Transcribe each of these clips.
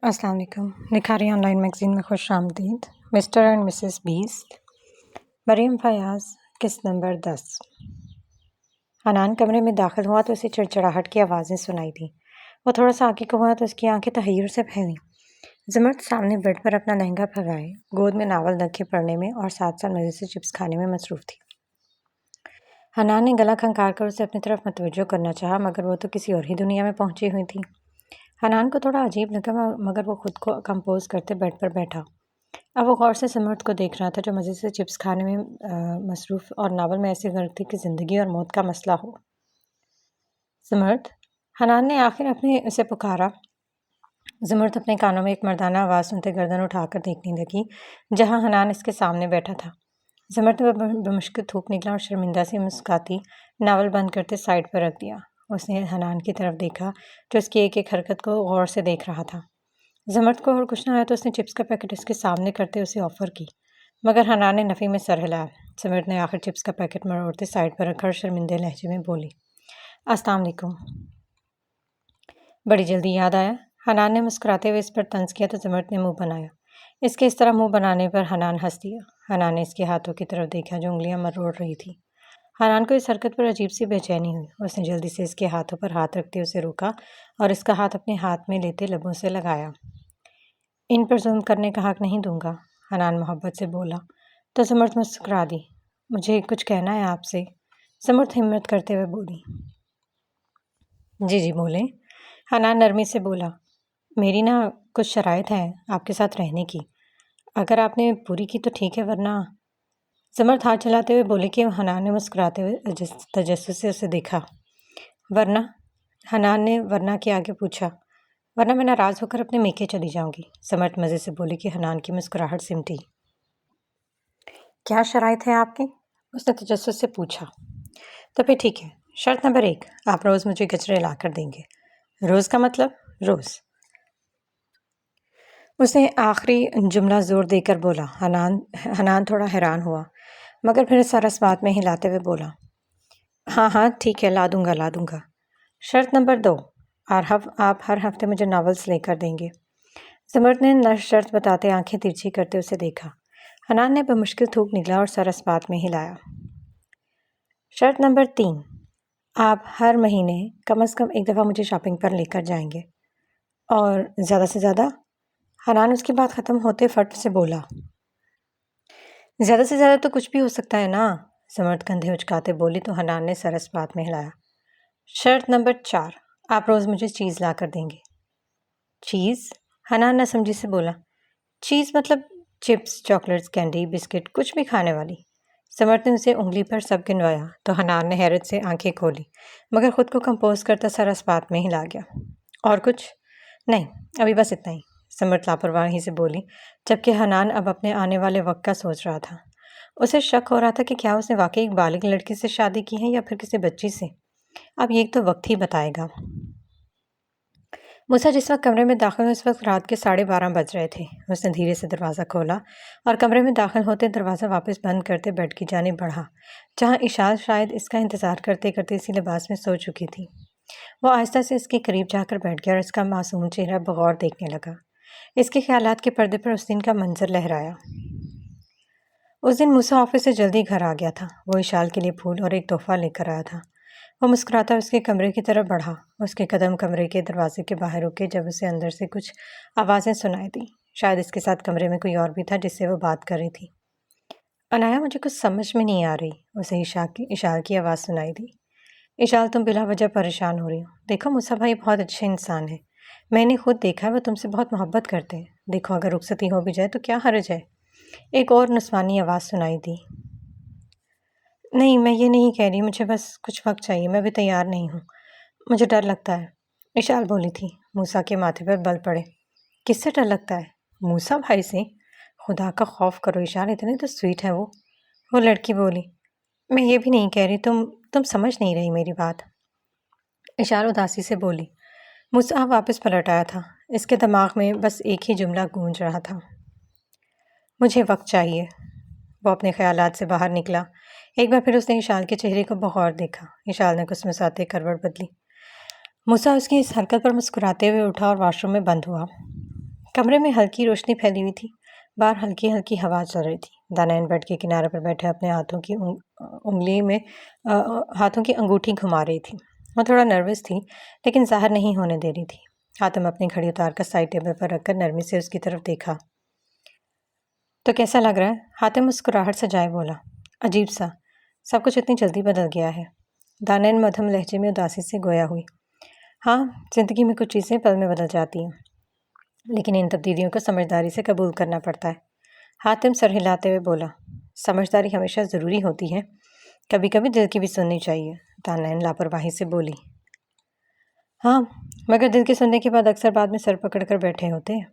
अस्सलाम वालेकुम। निखारी online magazine में खुश आमदीद। Mister and Mrs beast, Maryam Fayaz, किस्त नंबर 10। हनान कमरे में दाखिल हुआ तो उसे चिड़चिड़ाहट की आवाज़ें सुनाई दी। वो थोड़ा सा आगे को हुआ तो उसकी आंखें तहय्युर से फैली। ज़मर्द सामने बेड पर अपना लहंगा फैलाए गोद में नावल रखे पढ़ने में और साथ साथ मज़े से चिप्स खाने में मसरूफ़ थी। हनान ने गला खंगार कर उसे अपनी तरफ मतवज्जो करना चाहा, मगर वो तो किसी और ही दुनिया में पहुंची हुई थी। हनान को थोड़ा अजीब लगा, मगर वो खुद को कंपोज करते बेड पर बैठा। अब वो गौर से समर्थ को देख रहा था, जो मज़े से चिप्स खाने में मसरूफ़ और नावल में ऐसी गर्क थी कि ज़िंदगी और मौत का मसला हो। समर्थ, हनान ने आखिर अपने उसे पुकारा। ज़मर्द अपने कानों में एक मर्दाना आवाज़ सुनते गर्दन उठाकर देखने लगी, जहाँ हनान इसके सामने बैठा था। ज़मर्द ने बमुश्किल थूक निकला और शर्मिंदा सी मुस्कुराती नावल बंद करते साइड पर रख दिया। उसने हनान की तरफ देखा, जो उसकी एक एक हरकत को गौर से देख रहा था। ज़मर्द को और कुछ न आया तो उसने चिप्स का पैकेट उसके सामने करते उसे ऑफ़र की, मगर हनान ने नफ़ी में सर हिलाया। ज़मर्द ने आखिर चिप्स का पैकेट मरोड़ते साइड पर रखकर शर्मिंदे लहजे में बोली, अस्सलाम वालेकुम। बड़ी जल्दी याद आया। हनान ने मुस्कुराते हुए इस पर तंज किया तो ज़मर्द ने मुंह बनाया। इसके इस तरह मुंह बनाने पर हनान हंस दिया। हनान ने इसके हाथों की तरफ देखा, जो उंगलियां मरोड़ रही थी। हनान को इस हरकत पर अजीब सी बेचैनी हुई। उसने जल्दी से इसके हाथों पर हाथ रखते उसे रोका और इसका हाथ अपने हाथ में लेते लबों से लगाया। इन पर जुल्म करने का हक नहीं दूंगा, हनान मोहब्बत से बोला तो ज़मर्द मुस्कुरा दी। मुझे कुछ कहना है आपसे, ज़मर्द हिम्मत करते हुए बोली। जी जी बोलें, हनान नरमी से बोला। मेरी ना कुछ शराइत है आपके साथ रहने की। अगर आपने पूरी की तो ठीक है, वरना। ज़मर्द हाथ चलाते हुए बोले कि हनान ने मुस्कुराते हुए तजस्सुस से उसे देखा। वरना? हनान ने वरना के आगे पूछा। वरना मैं नाराज़ होकर अपने मेके चली जाऊंगी, ज़मर्द मज़े से बोली कि हनान की मुस्कुराहट सिमटी। क्या शराइत है आपकी? उसने तजस्सुस से पूछा। तो फिर ठीक है। शर्त नंबर 1, आप रोज़ मुझे गजरे ला कर देंगे। रोज़ का मतलब? रोज़। उसने आखिरी जुमला ज़ोर देकर बोला। हनान थोड़ा हैरान हुआ, मगर फिर सर इस बात में हिलाते हुए बोला, हाँ हाँ ठीक है, ला दूंगा। शर्त नंबर 2, आप हर हफ्ते मुझे नॉवेल्स लेकर देंगे। ज़मर्द ने शर्त बताते आंखें तिरछी करते उसे देखा। हनान ने बमुश्किल थूक निकला और सर इस बात में हिलाया। शर्त नंबर 3, आप हर महीने कम से कम एक दफ़ा मुझे शॉपिंग पर लेकर जाएंगे। और ज़्यादा से ज़्यादा? हनान उसकी बात ख़त्म होते फट से बोला। ज़्यादा से ज़्यादा तो कुछ भी हो सकता है ना, ज़मर्द कंधे उचकाते बोली तो हनान ने सर इस बात में हिलाया। शर्त नंबर 4, आप रोज़ मुझे चीज़ ला कर देंगे। चीज़? हनान नासमझी से बोला। चीज़ मतलब चिप्स, चॉकलेट्स, कैंडी, बिस्किट, कुछ भी खाने वाली। ज़मर्द ने उसे उंगली पर सब गिनवाया तो हनान ने हैरत से आंखें खोली, मगर खुद को कंपोज करता सर इस बात में हिला गया। और कुछ? नहीं, अभी बस इतना ही, ज़मर्द लापरवाही से बोली, जबकि हनान अब अपने आने वाले वक्त का सोच रहा था। उसे शक हो रहा था कि क्या उसने वाकई एक बालिग लड़की से शादी की है या फिर किसी बच्ची से। अब ये तो वक्त ही बताएगा। मूसा जिस वक्त कमरे में दाखिल हुआ, उस वक्त रात के 12:30 बज रहे थे। उसने धीरे से दरवाज़ा खोला और कमरे में दाखिल होते दरवाज़ा वापस बंद करते बेड की जानिब बढ़ा, जहाँ इशाद शायद इसका इंतज़ार करते करते इसी लिबास में सो चुकी थी। वो आहिस्ता से इसके करीब जाकर बैठ गया और इसका मासूम चेहरा बगौर देखने लगा। इसके ख्यालात के पर्दे पर उस दिन का मंजर लहराया। उस दिन मूसा ऑफिस से जल्दी घर आ गया था। वो इशाल के लिए फूल और एक तोहफा लेकर आया था। वो मुस्कुराता उसके कमरे की तरफ बढ़ा। उसके कदम कमरे के दरवाजे के बाहर रुके जब उसे अंदर से कुछ आवाज़ें सुनाई दी। शायद इसके साथ कमरे में कोई और भी था जिससे वो बात कर रही थी। अनाया, मुझे कुछ समझ में नहीं आ रही, उसे इशाल की आवाज़ सुनाई दी। इशाल, तुम बिला वजह परेशान हो रही हो। देखो, मूसा भाई बहुत अच्छे इंसान है। मैंने खुद देखा है, वो तुमसे बहुत मोहब्बत करते हैं। देखो, अगर रुखसती हो भी जाए तो क्या हर्ज है। एक और नस्वानी आवाज़ सुनाई दी। नहीं, मैं ये नहीं कह रही, मुझे बस कुछ वक्त चाहिए, मैं भी तैयार नहीं हूँ। मुझे डर लगता है, इशाल बोली थी। मूसा के माथे पर बल पड़े। किससे डर लगता है? मूसा भाई से? खुदा का खौफ करो इशाल, इतनी तो स्वीट है वो लड़की बोली। मैं ये भी नहीं कह रही, तुम समझ नहीं रही मेरी बात, इशाल उदासी से बोली। मूसा वापस पलट आया था। इसके दिमाग में बस एक ही जुमला गूंज रहा था, मुझे वक्त चाहिए। वो अपने ख्यालात से बाहर निकला। एक बार फिर उसने इशाल के चेहरे को बगौर देखा। इशाल ने कुछ मुस्कुराते करवट बदली। मूसा उसकी इस हरकत पर मुस्कुराते हुए उठा और वॉशरूम में बंद हुआ। कमरे में हल्की रोशनी फैली हुई थी। बाहर हल्की हल्की हवा चल रही थी। दानैन बेड के किनारे पर बैठे अपने हाथों की अंगूठी घुमा रही थी। वो थोड़ा नर्वस थी, लेकिन ज़ाहिर नहीं होने दे रही थी। हातिम अपनी घड़ी उतार कर साइड टेबल पर रखकर नरमी से उसकी तरफ देखा। तो कैसा लग रहा है? हातिम मुस्कुराहट से जाए बोला। अजीब सा, सब कुछ इतनी जल्दी बदल गया है। दानैन मध्यम लहजे में उदासी से गोया हुई। हाँ, जिंदगी में कुछ चीज़ें पल में बदल जाती हैं, लेकिन इन तब्दीलियों को समझदारी से कबूल करना पड़ता है। हातिम सर हिलाते हुए बोला। समझदारी हमेशा ज़रूरी होती है, कभी कभी दिल की भी सुननी चाहिए। दानैन लापरवाही से बोली। हाँ, मगर दिल की सुनने के बाद अक्सर बाद में सर पकड़ कर बैठे होते हैं।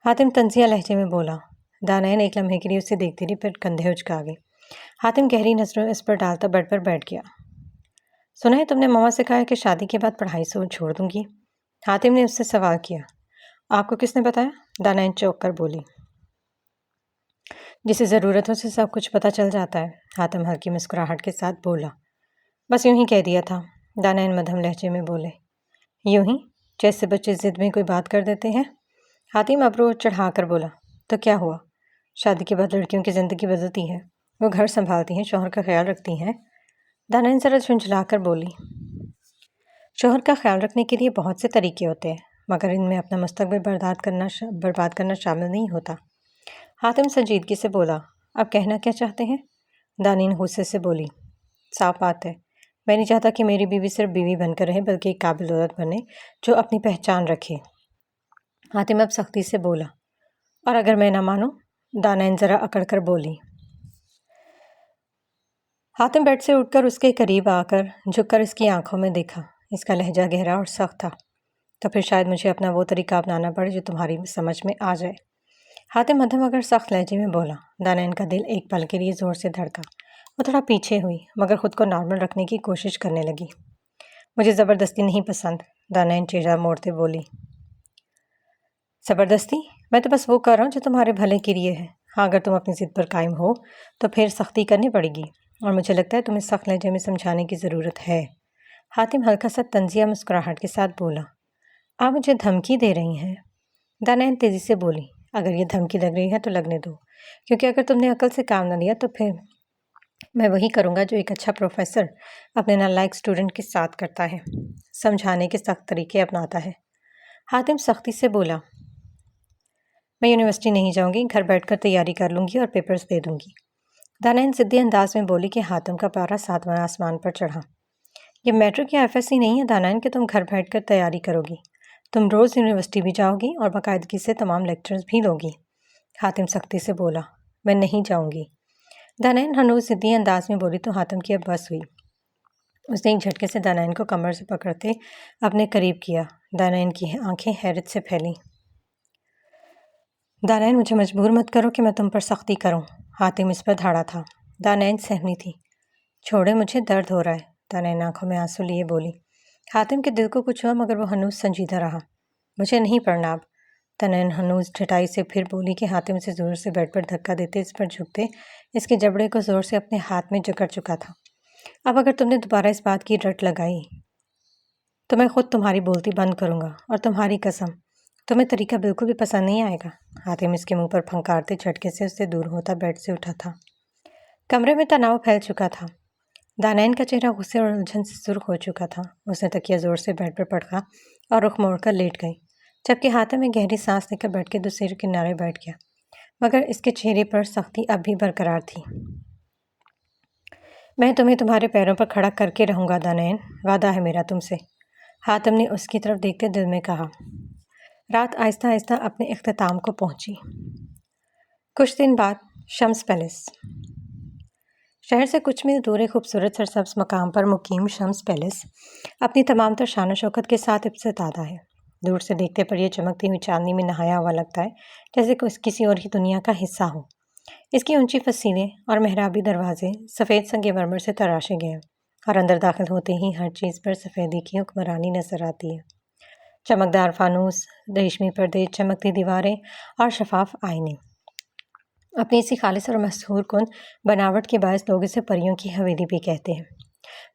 हातिम तंजिया लहजे में बोला। दानैन एक लम्हे के लिए उसे देखती रही, फिर कंधे उचका गई। हातिम गहरी नजरों इस पर डालता बेड पर बैठ गया। सुना है तुमने मामा से कहा है कि शादी के बाद पढ़ाई से छोड़ दूंगी? हातिम ने उससे सवाल किया। आपको किसने बताया? दानैन चौंक कर बोली। जिसे ज़रूरत हो उसे सब कुछ पता चल जाता है। हातिम हल्की मुस्कुराहट के साथ बोला। बस यूं ही कह दिया था। दानैन मध्यम लहजे में बोले। यूं ही, जैसे बच्चे जिद में कोई बात कर देते हैं। हातिम अबरू चढ़ाकर बोला। तो क्या हुआ? शादी के बाद लड़कियों की ज़िंदगी बदलती है, वो घर संभालती हैं, शौहर का ख्याल रखती हैं। दानैन जरा झुंझलाकर बोली। शौहर का ख्याल रखने के लिए बहुत से तरीके होते हैं, मगर इनमें अपना मुस्तकबिल बर्बाद करना शामिल नहीं होता। हातिम संजीदगी से बोला। अब कहना क्या चाहते हैं? दानैन गुस्से से बोली। साफ बात है, मैं नहीं चाहता कि मेरी बीवी सिर्फ बीवी बनकर रहे, बल्कि एक काबिल औरत बने जो अपनी पहचान रखे। हातिम अब सख्ती से बोला। और अगर मैं ना मानूं? दानैन जरा अकड़ कर बोली। हातिम बेड से उठकर उसके करीब आकर झुककर इसकी आंखों में देखा। इसका लहजा गहरा और सख्त था। तो फिर शायद मुझे अपना वो तरीका अपनाना पड़े जो तुम्हारी समझ में आ जाए। हातिम मध्यम मगर सख्त लहजे में बोला। दानैन का दिल एक पल के लिए जोर से धड़का। वो थोड़ा पीछे हुई, मगर खुद को नॉर्मल रखने की कोशिश करने लगी। मुझे ज़बरदस्ती नहीं पसंद, दानैन चेहरा मोड़ते बोली। ज़बरदस्ती? मैं तो बस वो कर रहा हूँ जो तुम्हारे भले के लिए है। हाँ, अगर तुम अपनी ज़िद पर कायम हो तो फिर सख्ती करनी पड़ेगी, और मुझे लगता है तुम्हें सख्त लहजे में समझाने की ज़रूरत है। हातिम हल्का सा तंजिया मुस्कुराहट के साथ बोला। आप मुझे धमकी दे रही हैं? दानैन तेज़ी से बोली। अगर ये धमकी लग रही है तो लगने दो, क्योंकि अगर तुमने अकल से काम न लिया तो फिर मैं वही करूँगा जो एक अच्छा प्रोफेसर अपने नालायक स्टूडेंट के साथ करता है, समझाने के सख्त तरीके अपनाता है। हातिम सख्ती से बोला। मैं यूनिवर्सिटी नहीं जाऊँगी, घर बैठकर तैयारी कर लूँगी और पेपर्स दे दूँगी। दानैन ज़िद्दी अंदाज में बोली कि हातिम का पारा 7वां आसमान पर चढ़ा। ये मैट्रिक या FSC नहीं है दानैन कि तुम घर बैठकर तैयारी करोगी। तुम रोज़ यूनिवर्सिटी भी जाओगी और बाकायदगी से तमाम लेक्चर्स भी लोगी। हातिम सख्ती से बोला। मैं नहीं जाऊँगी। दानैन हनूज ज़िद्दी अंदाज में बोली तो हातिम की अब बस हुई। उसने एक झटके से दानैन को कमर से पकड़ते अपने करीब किया। दानैन की आंखें हैरत से फैली। दानैन, मुझे मजबूर मत करो कि मैं तुम पर सख्ती करूं। हातिम इस पर धाड़ा था। दानैन सहमी थी। छोड़े, मुझे दर्द हो रहा है। दानैन आंखों में आंसू लिए बोली। हातिम के दिल को कुछ हुआ, मगर वो हनूज संजीदा रहा। मुझे नहीं पढ़ना अब। दानैन हनूज ठिठाई से फिर बोली कि हातिम से जोर से बेड पर धक्का देते इस पर झुकते इसके जबड़े को जोर से अपने हाथ में जकड़ चुका था। अब अगर तुमने दोबारा इस बात की रट लगाई तो मैं खुद तुम्हारी बोलती बंद करूँगा, और तुम्हारी कसम, तुम्हें तरीका बिल्कुल भी पसंद नहीं आएगा। हातिम इसके मुंह पर फंकारते झटके से उससे दूर होता बेड से उठा था। कमरे में तनाव फैल चुका था। दानैन का चेहरा गुस्से और उलझन से सुर्ख हो चुका था। उसने तकिया जोर से बेड पर पटका और रुख मोड़कर लेट गई, जबकि हातिम में गहरी सांस लेकर बेड के दूसरे किनारे बैठ गया, मगर इसके चेहरे पर सख्ती अब भी बरकरार थी। मैं तुम्हें तुम्हारे पैरों पर खड़ा करके रहूँगा दानैन, वादा है मेरा तुमसे। हातिम ने उसकी तरफ देखते दिल में कहा। रात आहिस्ता आहिस्ता अपने इख्तिताम को पहुंची। कुछ दिन बाद शम्स पैलेस। शहर से कुछ मील दूर एक खूबसूरत सरसब्ज मकाम पर मुकीम शम्स पैलेस अपनी तमाम तर शान शौकत के साथ इब्तिदादा है। दूर से देखते पर यह चमकती हुई चांदनी में नहाया हुआ लगता है, जैसे किसी और ही दुनिया का हिस्सा हो। इसकी ऊंची फसीलें और मेहराबी दरवाजे सफ़ेद संगमरमर से तराशे गए हैं, और अंदर दाखिल होते ही हर चीज़ पर सफ़ेदी की हुक्मरानी नजर आती है। चमकदार फानूस, रेशमी पर्दे, चमकती दीवारें और शफाफ आईने। अपनी इसी खालिस और मशहूर कुन बनावट के बायस लोग इसे परियों की हवेली भी कहते हैं।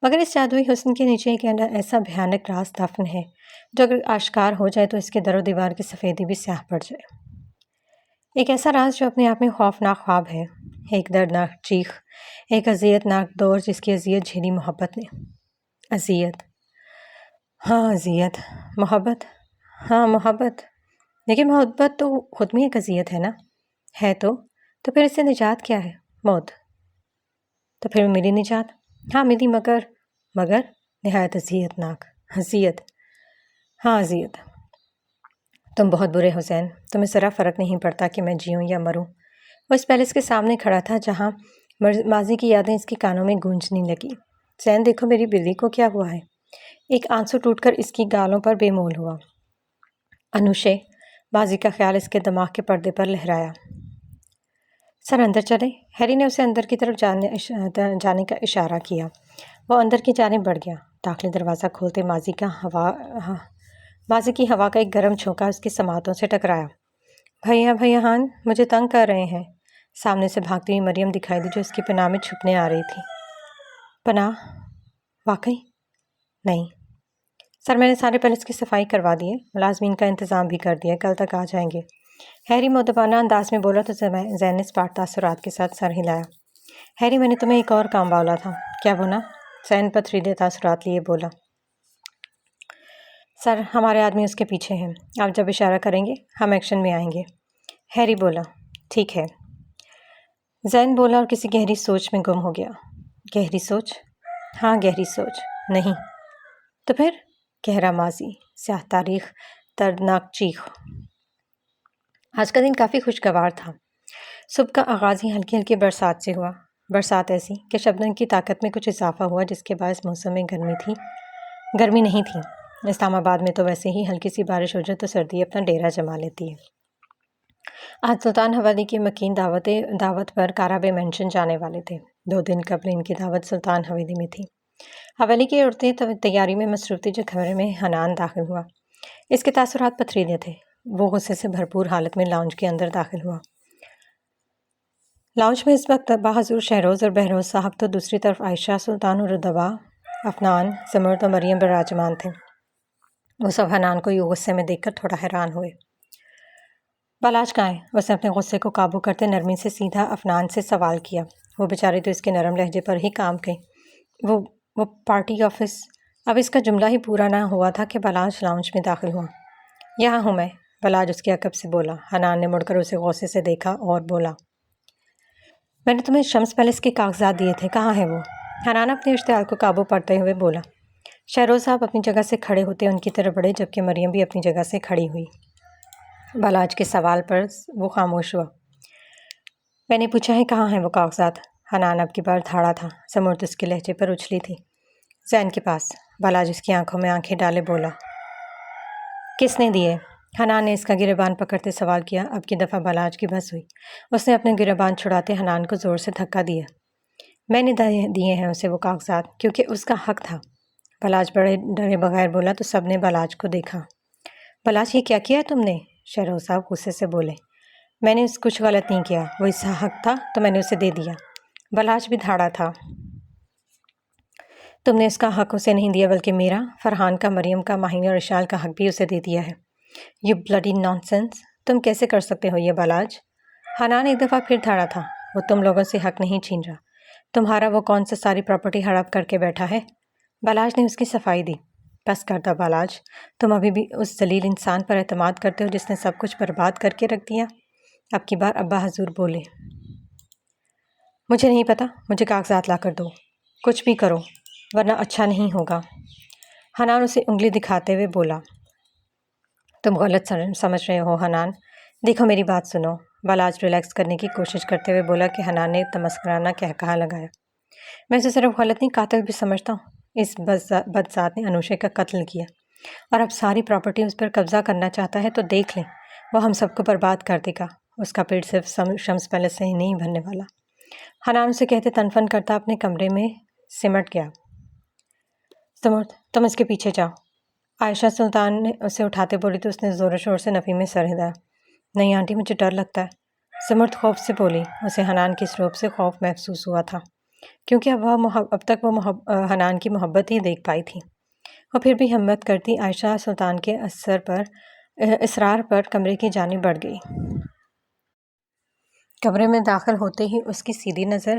मगर इस जादुई हुस्न के नीचे एक ऐसा भयानक राज दफन है جو اگر آشکار ہو جائے تو اس کے در و دیوار کی سفیدی بھی سیاہ پڑ جائے۔ ایک ایسا راز جو اپنے آپ میں خوفناک خواب ہے، ایک دردناک چیخ، ایک اذیت ناک دور جس کی اذیت جھیلی محبت نے۔ اذیت، ہاں اذیت، محبت، ہاں محبت، لیکن محبت تو خود میں ایک اذیت ہے نا؟ ہے تو پھر اس سے نجات کیا ہے؟ موت۔ تو پھر میری نجات؟ ہاں میری، مگر نہایت اذیت ناک اذیت، ہاں اذیت۔ تم بہت برے ہو زین، تمہیں ذرا فرق نہیں پڑتا کہ میں جیوں یا مروں۔ وہ اس پیلس کے سامنے کھڑا تھا جہاں ماضی کی یادیں اس کے کانوں میں گونجنے لگی۔ زین دیکھو میری بلی کو کیا ہوا ہے۔ ایک آنسو ٹوٹ کر اس کی گالوں پر بے مول ہوا۔ انوشے، ماضی کا خیال اس کے دماغ کے پردے پر لہرایا۔ سر اندر چلے؟ ہیری نے اسے اندر کی طرف جانے کا اشارہ کیا۔ وہ اندر کی جانب بڑھ گیا۔ داخلی دروازہ کھولتے ماضی کی ہوا کا ایک گرم جھونکا اس کی سماعتوں سے ٹکرایا۔ بھیاہان مجھے تنگ کر رہے ہیں۔ سامنے سے بھاگتی ہوئی مریم دکھائی دی جو اس کی پناہ میں چھپنے آ رہی تھی۔ پناہ؟ واقعی؟ نہیں سر، میں نے سارے پیلس کی صفائی کروا دی ہے، ملازمین کا انتظام بھی کر دیا، کل تک آ جائیں گے۔ ہیری مؤدبانہ انداز میں بولا تو زین نے اسپاٹ تاثرات کے ساتھ سر ہلایا۔ ہیری، میں نے تمہیں ایک اور کام بولا تھا۔ کیا بولا؟ زین پتھریلے تاثرات لیے بولا۔ سر، ہمارے آدمی اس کے پیچھے ہیں، آپ جب اشارہ کریں گے ہم ایکشن میں آئیں گے۔ ہیری بولا۔ ٹھیک ہے۔ زین بولا اور کسی گہری سوچ میں گم ہو گیا۔ گہری سوچ؟ ہاں گہری سوچ۔ نہیں تو پھر؟ گہرا ماضی، سیاہ تاریخ، دردناک چیخ۔ آج کا دن کافی خوشگوار تھا۔ صبح کا آغاز ہی ہلکی ہلکی برسات سے ہوا۔ برسات ایسی کہ شبنم کی طاقت میں کچھ اضافہ ہوا جس کے باعث موسم میں گرمی نہیں تھی۔ اسلام آباد میں تو ویسے ہی ہلکی سی بارش ہو جائے تو سردی اپنا ڈیرا جما لیتی ہے۔ آج سلطان حویلی کی مکین دعوت پر کارابے مینشن جانے والے تھے۔ 2 دن قبل ان کی دعوت سلطان حویلی میں تھی۔ حویلی کی عورتیں تیاری میں مصروف تھی۔ جو کمرے میں حنان داخل ہوا، اس کے تاثرات پتھریلے تھے۔ وہ غصے سے بھرپور حالت میں لاؤنج کے اندر داخل ہوا۔ لاؤنج میں اس وقت باحضور شہروز اور بہروز صاحب تو دوسری طرف عائشہ سلطان اور رضوا، افنان، زمرد اور مریم براجمان تھے۔ وہ سب حنان کو یوں غصے میں دیکھ کر تھوڑا حیران ہوئے۔ بالاج کہاں ہے؟ اس نے اپنے غصے کو قابو کرتے نرمی سے سیدھا افنان سے سوال کیا۔ وہ بیچاری تو اس کے نرم لہجے پر ہی کام گئی۔ وہ پارٹی آفس۔ اب اس کا جملہ ہی پورا نہ ہوا تھا کہ بالاج لاؤنج میں داخل ہوا۔ یہاں ہوں میں، بالاج اس کے عقب سے بولا۔ حنان نے مڑ کر اسے غصے سے دیکھا اور بولا، میں نے تمہیں شمس پیلس کے کاغذات دیے تھے، کہاں ہے وہ؟ حنان اپنے اشتعال کو قابو پاتے ہوئے بولا۔ شہروز صاحب اپنی جگہ سے کھڑے ہوتے ان کی طرف بڑھے جبکہ مریم بھی اپنی جگہ سے کھڑی ہوئی۔ بالاج کے سوال پر وہ خاموش ہوا۔ میں نے پوچھا ہے کہاں ہیں وہ کاغذات؟ حنان اب کی بار دھاڑا تھا۔ زمرد اس کے لہجے پر اچھلی تھی۔ زین کے پاس۔ بالاج اس کی آنکھوں میں آنکھیں ڈالے بولا۔ کس نے دیے؟ حنان نے اس کا گریبان پکڑتے سوال کیا۔ اب کی دفعہ بالاج کی بس ہوئی۔ اس نے اپنے گریبان چھڑاتے حنان کو زور سے دھکا دیا۔ میں نے دیے ہیں اسے وہ کاغذات کیونکہ اس کا حق تھا۔ بالاج بڑے ڈرے بغیر بولا تو سب نے بالاج کو دیکھا۔ بالاج یہ کیا کیا ہے تم نے؟ شہروز صاحب غصے سے بولے۔ میں نے کچھ غلط نہیں کیا، وہ اس کا حق تھا تو میں نے اسے دے دیا۔ بالاج بھی دھاڑا تھا۔ تم نے اس کا حق اسے نہیں دیا بلکہ میرا، فرحان کا، مریم کا، ماہینہ اور اشال کا حق بھی اسے دے دیا ہے۔ یو بلڈی نان سینس، تم کیسے کر سکتے ہو یہ بالاج؟ حنان ایک دفعہ پھر دھاڑا تھا۔ وہ تم لوگوں سے حق نہیں چھین رہا۔ تمہارا وہ کون سا ساری پراپرٹی ہڑپ کر کے بیٹھا ہے؟ بالاج نے اس کی صفائی دی۔ بس کر دو بالاج، تم ابھی بھی اس ذلیل انسان پر اعتماد کرتے ہو جس نے سب کچھ برباد کر کے رکھ دیا۔ اب کی بار ابا حضور بولے۔ مجھے نہیں پتا، مجھے کاغذات لا کر دو، کچھ بھی کرو ورنہ اچھا نہیں ہوگا۔ حنان اسے انگلی دکھاتے ہوئے بولا۔ تم غلط سمجھ رہے ہو حنان، دیکھو میری بات سنو۔ بالاج ریلیکس کرنے کی کوشش کرتے ہوئے بولا کہ حنان نے تمسخرانہ کہا لگایا۔ میں اسے صرف غلط نہیں قاتل بھی سمجھتا ہوں۔ اس بدذات نے انوشے کا قتل کیا اور اب ساری پراپرٹی اس پر قبضہ کرنا چاہتا ہے تو دیکھ لیں وہ ہم سب کو برباد کر دے گا۔ اس کا پیٹ صرف شمس پیلس سے ہی نہیں بھرنے والا۔ حنان اسے کہتے تنفن کرتا اپنے کمرے میں سمٹ گیا۔ تم اس کے پیچھے جاؤ۔ عائشہ سلطان نے اسے اٹھاتے بولی تو اس نے زور و شور سے نفی میں سر ہلایا۔ نہیں آنٹی، مجھے ڈر لگتا ہے، زمرد خوف سے بولی۔ اسے حنان کی اس روب سے خوف محسوس ہوا تھا کیونکہ اب تک وہ حنان کی محبت ہی دیکھ پائی تھی۔ وہ پھر بھی ہمت کرتی عائشہ سلطان کے اصرار پر کمرے کی جانب بڑھ گئی۔ کمرے میں داخل ہوتے ہی اس کی سیدھی نظر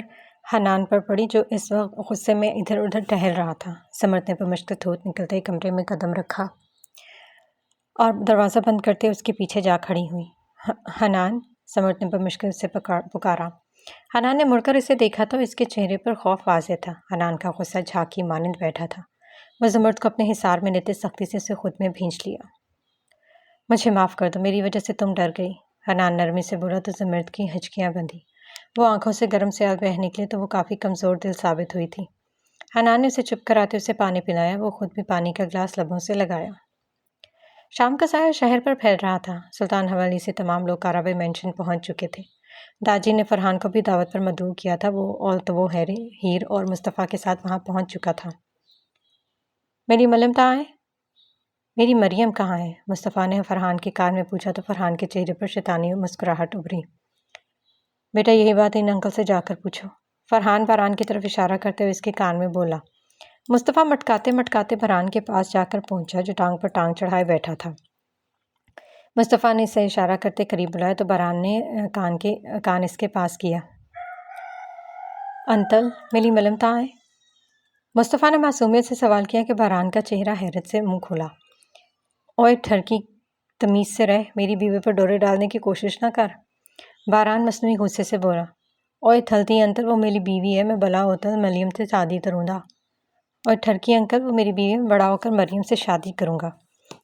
حنان پر پڑی، جو اس وقت غصے میں ادھر ادھر ٹہل رہا تھا۔ سمرت نے بمشکل ہونٹ نکلتے ہی کمرے میں قدم رکھا اور دروازہ بند کرتے اس کے پیچھے جا کھڑی ہوئی۔ حنان، سمرت نے بمشکل سے پکارا۔ حنان نے مڑ کر اسے دیکھا تو اس کے چہرے پر خوف واضح تھا۔ حنان کا غصہ جھاکی مانند بیٹھا تھا۔ وہ زمرد کو اپنے حصار میں لیتے سختی سے اسے خود میں بھینچ لیا۔ مجھے معاف کر دو، میری وجہ سے تم ڈر گئی، حنان نرمی سے بولا تو زمرد کی ہچکیاں بندھی۔ وہ آنکھوں سے گرم سیال بہہ نکلے تو وہ کافی کمزور دل ثابت ہوئی تھی۔ حنان نے اسے چپ کراتے اسے پانی پلایا، وہ خود بھی پانی کا گلاس لبوں سے لگایا۔ شام کا سایہ شہر پر پھیل رہا تھا۔ سلطان حویلی سے تمام لوگ کاراوے مینشن پہنچ چکے تھے۔ داجی نے فرحان کو بھی دعوت پر مدعو کیا تھا، وہ ہیر اور مصطفیٰ کے ساتھ وہاں پہنچ چکا تھا۔ میری مریم کہاں ہے؟ مصطفیٰ نے فرحان کے کان میں پوچھا تو فرحان کے چہرے پر شیطانی مسکراہٹ ابھری۔ بیٹا یہی بات ان انکل سے جا کر پوچھو، فرحان باران کی طرف اشارہ کرتے ہوئے اس کے کان میں بولا۔ مصطفیٰ مٹکاتے مٹکاتے باران کے پاس جا کر پہنچا جو ٹانگ پر ٹانگ چڑھائے بیٹھا تھا۔ مصطفیٰ نے اسے اشارہ کرتے قریب بلایا تو باران نے کان اس کے پاس کیا۔ انکل، میری مریم کہاں ہے؟ مصطفیٰ نے معصومیت سے سوال کیا کہ باران کا چہرہ حیرت سے منہ کھولا۔ اوئے ٹھرکی، تمیز سے رہ، میری بیوی پر ڈورے ڈالنے کی کوشش نہ کر، باران مصنوعی غصے سے بولا۔ اوئے تھلتی انکل، وہ میری بیوی ہے، میں بلا ہوتا مریم سے شادی کروں گا۔ اوئے ٹھرکی انکل، وہ میری بیوی ہے، بڑا ہو کر مریم سے شادی کروں گا،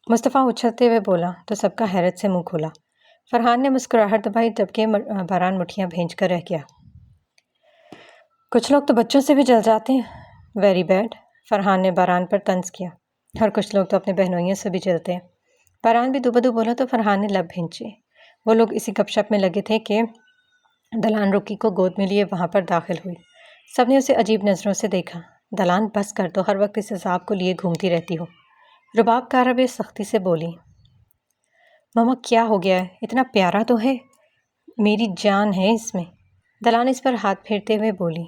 مصطفیٰ اچھلتے ہوئے بولا تو سب کا حیرت سے منہ کھولا۔ فرحان نے مسکراہٹ دبائی جبکہ باران مٹھیاں بھینچ کر رہ گیا۔ کچھ لوگ تو بچوں سے بھی جل جاتے ہیں، ویری بیڈ، فرحان نے باران پر طنز کیا، اور کچھ لوگ تو اپنے بہنوئیوں سے بھی جلتے ہیں۔ باران بھی دوبدو بولا تو فرحان نے لب بھینچے۔ وہ لوگ اسی گپ شپ میں لگے تھے کہ دلان رکی کو گود میں لیے وہاں پر داخل ہوئی۔ سب نے اسے عجیب نظروں سے دیکھا۔ دلان بس کر دو، ہر وقت اس عذاب کو لیے گھومتی رہتی ہو، رباب کاراوے سختی سے بولی۔ ماما کیا ہو گیا ہے؟ اتنا پیارا تو ہے، میری جان ہے اس میں، دلان اس پر ہاتھ پھیرتے ہوئے بولی۔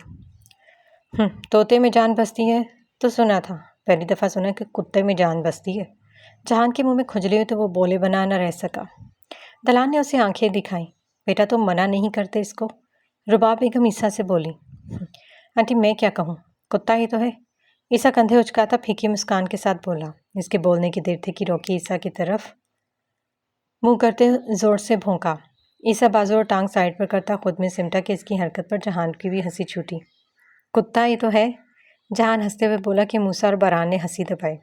طوطے میں جان بستی ہے تو سنا تھا، پہلی دفعہ سنا کہ کتے میں جان بستی ہے۔ جہان کے منہ میں کھجلی ہوئی تو وہ بولے بنا نہ رہ سکا۔ دلان نے اسے آنکھیں دکھائیں۔ بیٹا تم منع نہیں کرتے اس کو، رباب بیگم عیسیٰ سے بولی۔ آنٹی میں کیا کہوں، کتا ہی تو ہے، عیسیٰ کندھے اچکاتا پھیکی مسکان کے ساتھ بولا۔ اس کے بولنے کی دیر تھی کہ روکی عیسیٰ کی طرف منہ کرتے زور سے بھونکا۔ عیسیٰ بازو اور ٹانگ سائڈ پر کرتا خود میں سمٹا کہ اس کی حرکت پر جہان کی بھی ہنسی چھوٹی۔ کتا ہی تو ہے، جہان ہنستے ہوئے بولا کہ موسیٰ اور باران نے ہنسی دبائی۔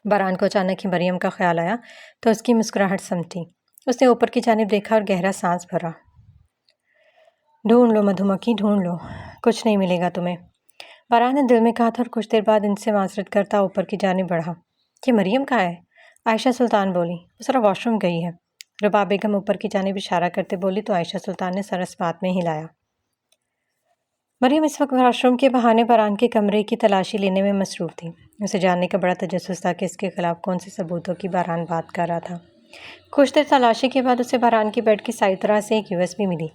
باران کو اچانک ہی مریم کا خیال آیا تو اس کی مسکراہٹ سمٹی۔ اس نے اوپر کی جانب دیکھا اور گہرا سانس بھرا۔ ڈھونڈ لو مدھو مکھی، ڈھونڈ لو، کچھ نہیں ملے گا تمہیں، باران نے دل میں کہا تھا اور کچھ دیر بعد ان سے معذرت کرتا اوپر کی جانب بڑھا۔ کہ مریم کہاں ہے؟ عائشہ سلطان بولی۔ وہ ذرا واش روم گئی ہے، رباب بیگم اوپر کی جانب اشارہ کرتے بولی تو عائشہ سلطان نے سر اس بات میں ہلایا۔ مریم اس وقت واش روم کے بہانے باران کے کمرے کی تلاشی لینے میں مصروف تھی۔ اسے جاننے کا بڑا تجسس تھا کہ اس کے خلاف کون سے ثبوتوں کی باران بات کر رہا تھا۔ کچھ دیر تلاشی کے بعد اسے باران کی بیڈ کی سائڈ طرح سے ایک USB ملی۔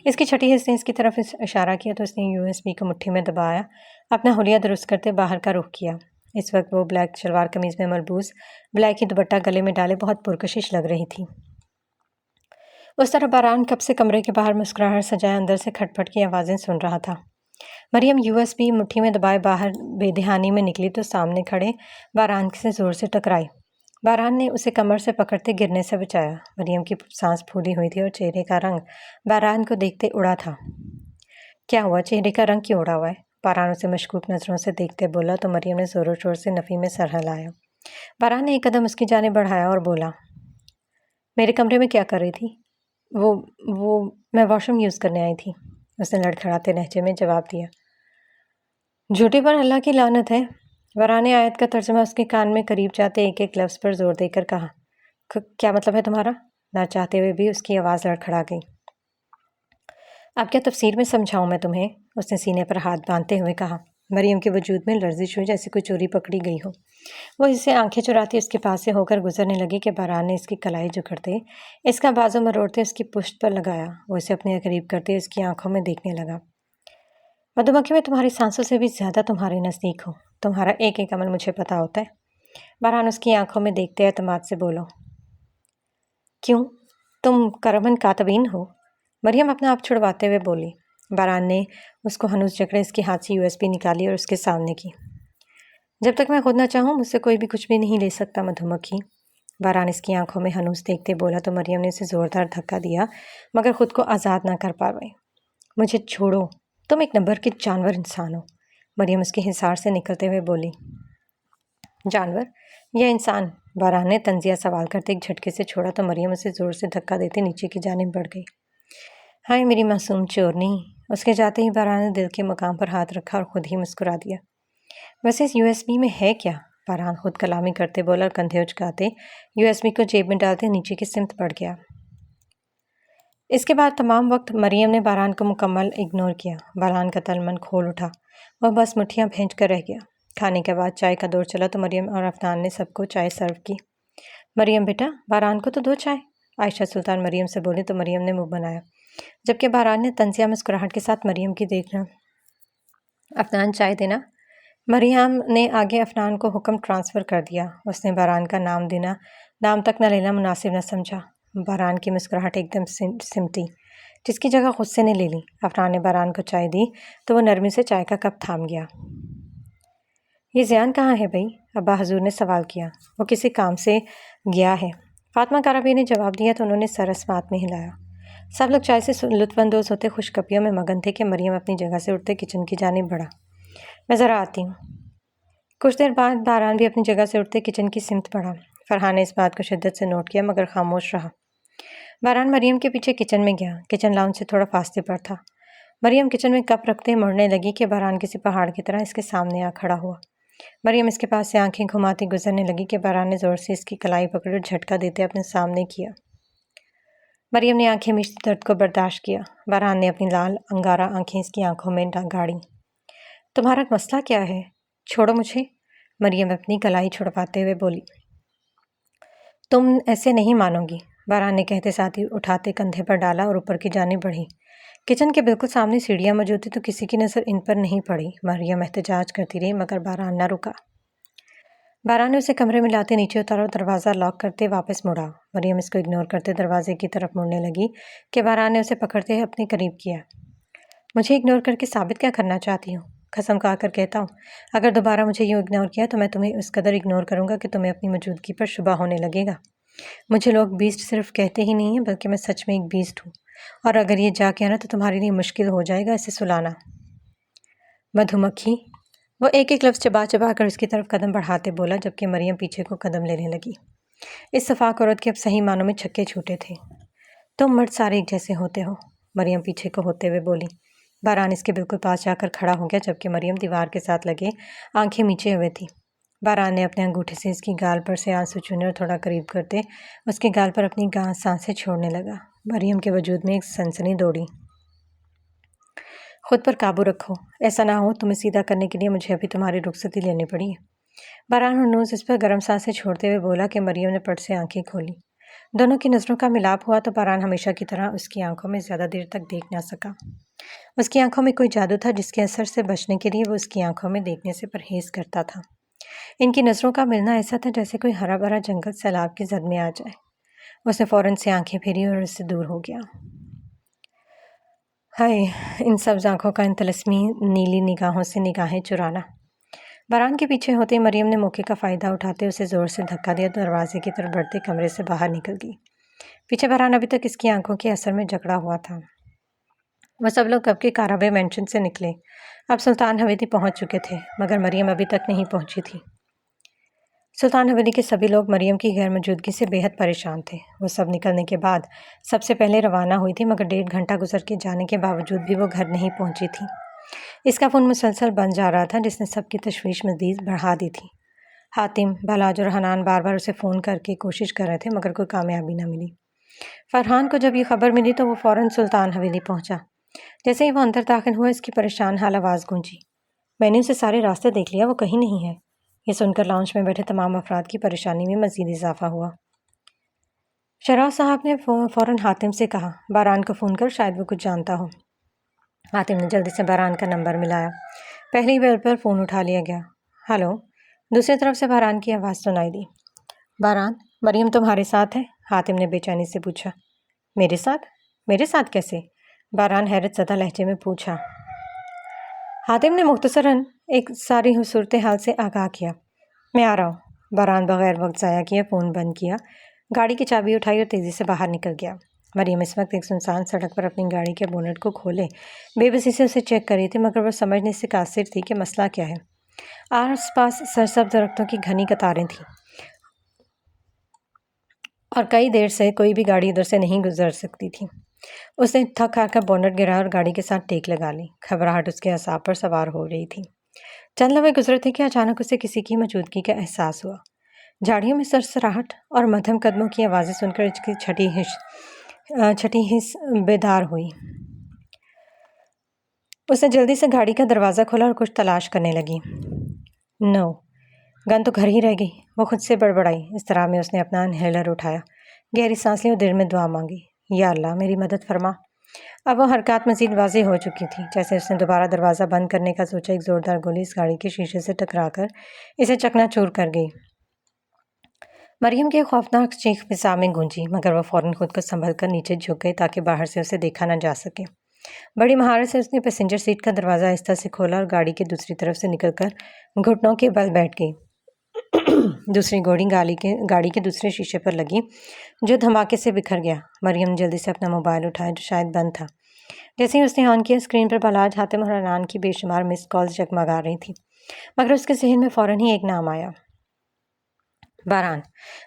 اس کی چھٹی حص نے اس کی طرف اشارہ کیا تو اس نے USB کو مٹھی میں دبایا، اپنا حلیہ درست کرتے باہر کا رخ کیا۔ اس وقت وہ بلیک شلوار قمیض میں ملبوس، بلیک ہی دوپٹہ گلے میں ڈالے بہت پرکشش لگ رہی تھی۔ اس طرح باران کب سے کمرے کے باہر مسکراہٹ سجائے اندر سے کھٹ پٹ کی آوازیں سن رہا تھا۔ مریم USB مٹھی میں دبائے باہر بے دھیانی میں نکلی تو سامنے کھڑے باران سے زور سے ٹکرائی۔ باران نے اسے کمر سے پکڑتے گرنے سے بچایا۔ مریم کی سانس پھولی ہوئی تھی اور چہرے کا رنگ باران کو دیکھتے اڑا تھا۔ کیا ہوا، چہرے کا رنگ کیوں اڑا ہوا ہے؟ باران اسے مشکوک نظروں سے دیکھتے بولا تو مریم نے زور و شور سے نفی میں سر ہلایا۔ باران نے ایک قدم اس کی جانب بڑھایا اور بولا، میرے کمرے میں کیا کر رہی تھی؟ میں واش روم یوز کرنے آئی تھی، اس نے لڑکھڑاتے لہجے میں جواب دیا۔ جھوٹے پر اللہ کی لعنت ہے، باران نے آیت کا ترجمہ اس کے کان میں قریب جاتے ایک ایک لفظ پر زور دے کر کہا۔ کیا مطلب ہے تمہارا؟ نہ چاہتے ہوئے بھی اس کی آواز لڑکھڑا گئی۔ اب کیا تفصیل میں سمجھاؤں میں تمہیں؟ اس نے سینے پر ہاتھ باندھتے ہوئے کہا۔ مریم کے وجود میں لرزش ہوئی جیسے کوئی چوری پکڑی گئی ہو۔ وہ اس سے آنکھیں چراتی اس کے پاس سے ہو کر گزرنے لگی کہ باران نے اس کی کلائی جکڑتے، اس کا بازو مروڑتے اس کی پشت پر لگایا۔ وہ اسے اپنے قریب کرتے اس کی آنکھوں میں دیکھنے لگا۔ مدھو مکھی میں تمہاری سانسوں سے بھی زیادہ تمہارے نزدیک ہوں، تمہارا ایک ایک عمل مجھے پتا ہوتا ہے، बहरान उसकी आंखों में देखते एतमाद से बोलो, क्यों, तुम करमन कातबीन हो? मरियम अपना आप छुड़वाते हुए बोली। बहरान ने उसको हनूस जकड़े इसके हाथ से USB निकाली और उसके सामने की। जब तक मैं खुद ना चाहूँ मुझसे कोई भी कुछ भी नहीं ले सकता मधुमक्खी। बहरान इसकी आंखों में हनूस देखते बोला तो मरियम ने उसे ज़ोरदार धक्का दिया मगर खुद को आज़ाद ना कर पाई। मुझे छोड़ो, तुम एक नंबर की जानवर इंसान हो, मरियम उसके हिसार से निकलते हुए बोली। जानवर या इंसान? बहरान ने तंजिया सवाल करते एक झटके से छोड़ा तो मरियम उसे ज़ोर से धक्का देते नीचे की जानिब बढ़ गई। हाय मेरी मासूम चोरनी। उसके जाते ही बहरान ने दिल के मुकाम पर हाथ रखा और खुद ही मुस्कुरा दिया। वैसे इस USB में है क्या? बहरान खुद कलामी करते बोला और कंधे उचकाते USB को जेब में डालते नीचे की सिमत बढ़ गया। इसके बाद तमाम वक्त मरियम ने बहरान को मुकम्मल इग्नोर किया। बहरान का तन मन खोल उठा, वह बस मुट्ठियाँ भेंट कर रह गया। खाने के बाद चाय का दौर चला तो मरियम और अफनान ने सबको चाय सर्व की। मरियम बेटा, बहरान को तो दो चाय, आयशा सुल्तान मरियम से बोली तो मरियम ने मुंह बनाया, जबकि बहरान ने तंजिया मुस्कुराहट के साथ मरियम की देखना। अफनान चाय देना। मरियम ने आगे अफनान को हुक्म ट्रांसफ़र कर दिया। उसने बहरान का नाम तक न लेना मुनासिब न समझा। बहरान की मुस्कुराहट एकदम सिमटी, जिसकी जगह गुस्से ने ले ली। अफनान ने बहरान को चाय दी तो वह नरमी से चाय का कप थाम गया। ये ज़ियान कहाँ है भाई? अब्बा हजूर ने सवाल किया। वो किसी काम से गया है, फातिमा काराबी ने जवाब दिया तो उन्होंने सर अस्मात में हिलाया। सब लोग चाय से लुत्फ़अंदोज़ होते खुशकपियों में मगन थे कि मरियम अपनी जगह से उठते किचन की जानिब बढ़ा। मैं ज़रा आती हूँ। कुछ देर बाद बहरान भी अपनी जगह से उठते किचन की सिमत बढ़ा। फरहान ने इस बात को शिद्दत से नोट किया मगर खामोश रहा। बहरान मरियम के पीछे किचन में गया। किचन लाउंज से थोड़ा फासले पर था। मरियम किचन में कप रखते मुड़ने लगी कि बहरान किसी पहाड़ की तरह इसके सामने आ खड़ा हुआ। मरियम इसके पास से आंखें घुमाती गुजरने लगी कि बहरान ने ज़ोर से इसकी कलाई पकड़ झटका देते अपने सामने किया। मरियम ने आंखें मीचते दर्द को बर्दाश्त किया। बहरान ने अपनी लाल अंगारा आंखें इसकी आंखों में गाड़ी। तुम्हारा मसला क्या है? छोड़ो मुझे, मरियम अपनी कलाई छुड़वाते हुए बोली। तुम ऐसे नहीं मानोगी, बहरान ने कहते साथ ही उठाते कंधे पर डाला और ऊपर की जानिब बढ़ी। किचन के बिल्कुल सामने सीढ़ियाँ मौजूद थी तो किसी की नज़र इन पर नहीं पड़ी। मरियम एहतजाज करती रही मगर बहरान न रुका। बहरान ने उसे कमरे में लाते नीचे उतारा और दरवाज़ा लॉक करते वापस मुड़ा। मरियम इसको इग्नोर करते दरवाजे की तरफ मुड़ने लगी कि बहरान ने उसे पकड़ते हुए अपने करीब किया। मुझे इग्नोर करके साबित क्या करना चाहती हूँ? कसम खाकर कहता हूँ, अगर दोबारा मुझे यूँ इग्नोर किया तो मैं तुम्हें उस कदर इग्नोर करूँगा कि तुम्हें अपनी मौजूदगी पर शुबा होने लगेगा। मुझे लोग बीस्ट सिर्फ कहते ही नहीं हैं बल्कि मैं सच में एक बीस्ट हूँ, और अगर ये जाके आना तो तुम्हारे लिए मुश्किल हो जाएगा इसे सुलाना। मधुमक्खी, वो एक एक लफ्ज़ चबा चबा कर उसकी तरफ कदम बढ़ाते बोला जबकि मरियम पीछे को कदम लेने लगी। इस सफाक औरत के अब सही मानों में छक्के छूटे थे। तुम मर्द सारे एक जैसे होते हो, मरियम पीछे को होते हुए बोली। बहरान इसके बिल्कुल पास जाकर खड़ा हो गया जबकि मरियम दीवार के साथ लगे आंखें मीचे हुए थी। बहरान ने अपने अंगूठे से इसकी गाल पर से आंसू चूने और थोड़ा करीब करते उसके गाल पर अपनी सांसें छोड़ने लगा। मरियम के वजूद में एक सनसनी दौड़ी। खुद पर काबू रखो, ऐसा ना हो तुम्हें सीधा करने के लिए मुझे अभी तुम्हारी रुखसती लेनी पड़ी है। बहरान हनूस इस पर गर्म सांसें छोड़ते हुए बोला कि मरियम ने पट से आंखें खोली। दोनों की नज़रों का मिलाप हुआ तो बहरान हमेशा की तरह उसकी आंखों में ज़्यादा देर तक देख ना सका। उसकी आंखों में कोई जादू था जिसके असर से बचने के लिए वो उसकी आंखों में देखने से परहेज करता था। इनकी नज़रों का मिलना ऐसा था जैसे कोई हरा भरा जंगल सैलाब की जद में आ जाए। उसने फ़ौरन से आंखें फेरी और उससे दूर हो गया। हाय, इन सब्ज़ आंखों का इन तिलस्मी नीली निगाहों से निगाहें चुराना। बहरान के पीछे होते मरियम ने मौके का फ़ायदा उठाते उसे ज़ोर से धक्का दिया, दरवाजे की तरफ बढ़ते कमरे से बाहर निकल गई। पीछे बहरान अभी तक इसकी आंखों के असर में जकड़ा हुआ था। वह सब लोग कब के काराबे मेंशन से निकले, अब सुल्तान हवेली पहुंच चुके थे मगर मरियम अभी तक नहीं पहुंची थी। सुल्तान हवेली के सभी लोग मरियम की गैर मौजूदगी से बेहद परेशान थे। वो सब निकलने के बाद सबसे पहले रवाना हुई थी मगर 1.5 घंटा गुजर के जाने के बावजूद भी वो घर नहीं पहुंची थी। इसका फ़ोन मुसलसल बन जा रहा था जिसने सबकी तशवीश मज़ीद बढ़ा दी थी। हातिम, भलाज और हनान बार बार उसे फ़ोन करके कोशिश कर रहे थे मगर कोई कामयाबी न मिली। फरहान को जब ये खबर मिली तो वो फ़ौरन सुल्तान हवेली पहुंचा। जैसे ही वो अंदर दाखिल हुआ इसकी परेशान हाल आवाज़ गूंजी। मैंने उसे सारे रास्ते देख लिया, वो कहीं नहीं है। ये सुनकर लाउंज में बैठे तमाम अफराद की परेशानी में मज़ीद इजाफा हुआ। शराफ साहब ने फ़ौरन हातिम से कहा, बहरान को फ़ोन कर, शायद वो कुछ जानता हो। हातिम ने जल्दी से बहरान का नंबर मिलाया। पहली बेल पर फ़ोन उठा लिया गया। हेलो, दूसरी तरफ से बारान की आवाज़ सुनाई दी। बारान, मरियम तुम्हारे साथ है? हातिम ने बेचैनी से पूछा। मेरे साथ? मेरे साथ कैसे? बारान हैरत ज़दा लहजे में पूछा। हातिम ने मुख्तसरन एक सारी सूरत हाल से आगाह किया। मैं आ रहा हूँ। बारान बगैर वक्त ज़ाया किया फ़ोन बंद किया, गाड़ी की चाबी उठाई और तेज़ी से बाहर निकल गया। मरियम इस वक्त एक सुनसान सड़क पर अपनी गाड़ी के बोनट को खोले बेबसी से उसे चेक कर रही थी, मगर वह समझने से कासिर थी कि मसला क्या है। आस पास सरसब्ज दरख्तों की घनी कतारें थीं और कई देर से कोई भी गाड़ी उधर से नहीं गुजर सकती थी। उसने थक हार कर बोनट गिराया और गाड़ी के साथ टेक लगा ली। घबराहट उसके असाब पर सवार हो रही थी। चंद लम्हे गुजरे थे कि अचानक उसे किसी की मौजूदगी का एहसास हुआ। झाड़ियों में सरसराहट और मध्यम कदमों की आवाज़ें सुनकर इसकी छठी हिस्स बेदार हुई। उसने जल्दी से गाड़ी का दरवाज़ा खोला और कुछ तलाश करने लगी। नो, गन तो घर ही रह गई, वो खुद से बड़बड़ाई। इस तरह में उसने अपना इनहेलर उठाया, गहरी सांस ली और दिल में दुआ मांगी, या अल्लाह मेरी मदद फरमा। अब वो हरकत मज़ीद वाज़ेह हो चुकी थी। जैसे उसने दोबारा दरवाज़ा बंद करने का सोचा, एक ज़ोरदार गोली इस गाड़ी के शीशे से टकराकर इसे चकनाचूर कर गई। मरियम की खौफनाक चीख फिज़ा में गूंजी, मगर वह फ़ौरन खुद को संभल कर नीचे झुक गई ताकि बाहर से उसे देखा न जा सके। बड़ी महारत से उसने पैसेंजर सीट का दरवाज़ा आहिस्ता से खोला और गाड़ी की दूसरी तरफ से निकलकर घुटनों के बल बैठ गई। दूसरी गोली गाड़ी के दूसरे शीशे पर लगी, जो धमाके से बिखर गया। मरियम ने जल्दी से अपना मोबाइल उठाया, जो शायद बंद था। जैसे ही उसने ऑन किया, स्क्रीन पर बलाज, हातिम और अनान की बेशुमार मिस कॉल्स जगमगा रही थी, मगर उसके जहन में फ़ौरन ही एक नाम आया, बारान।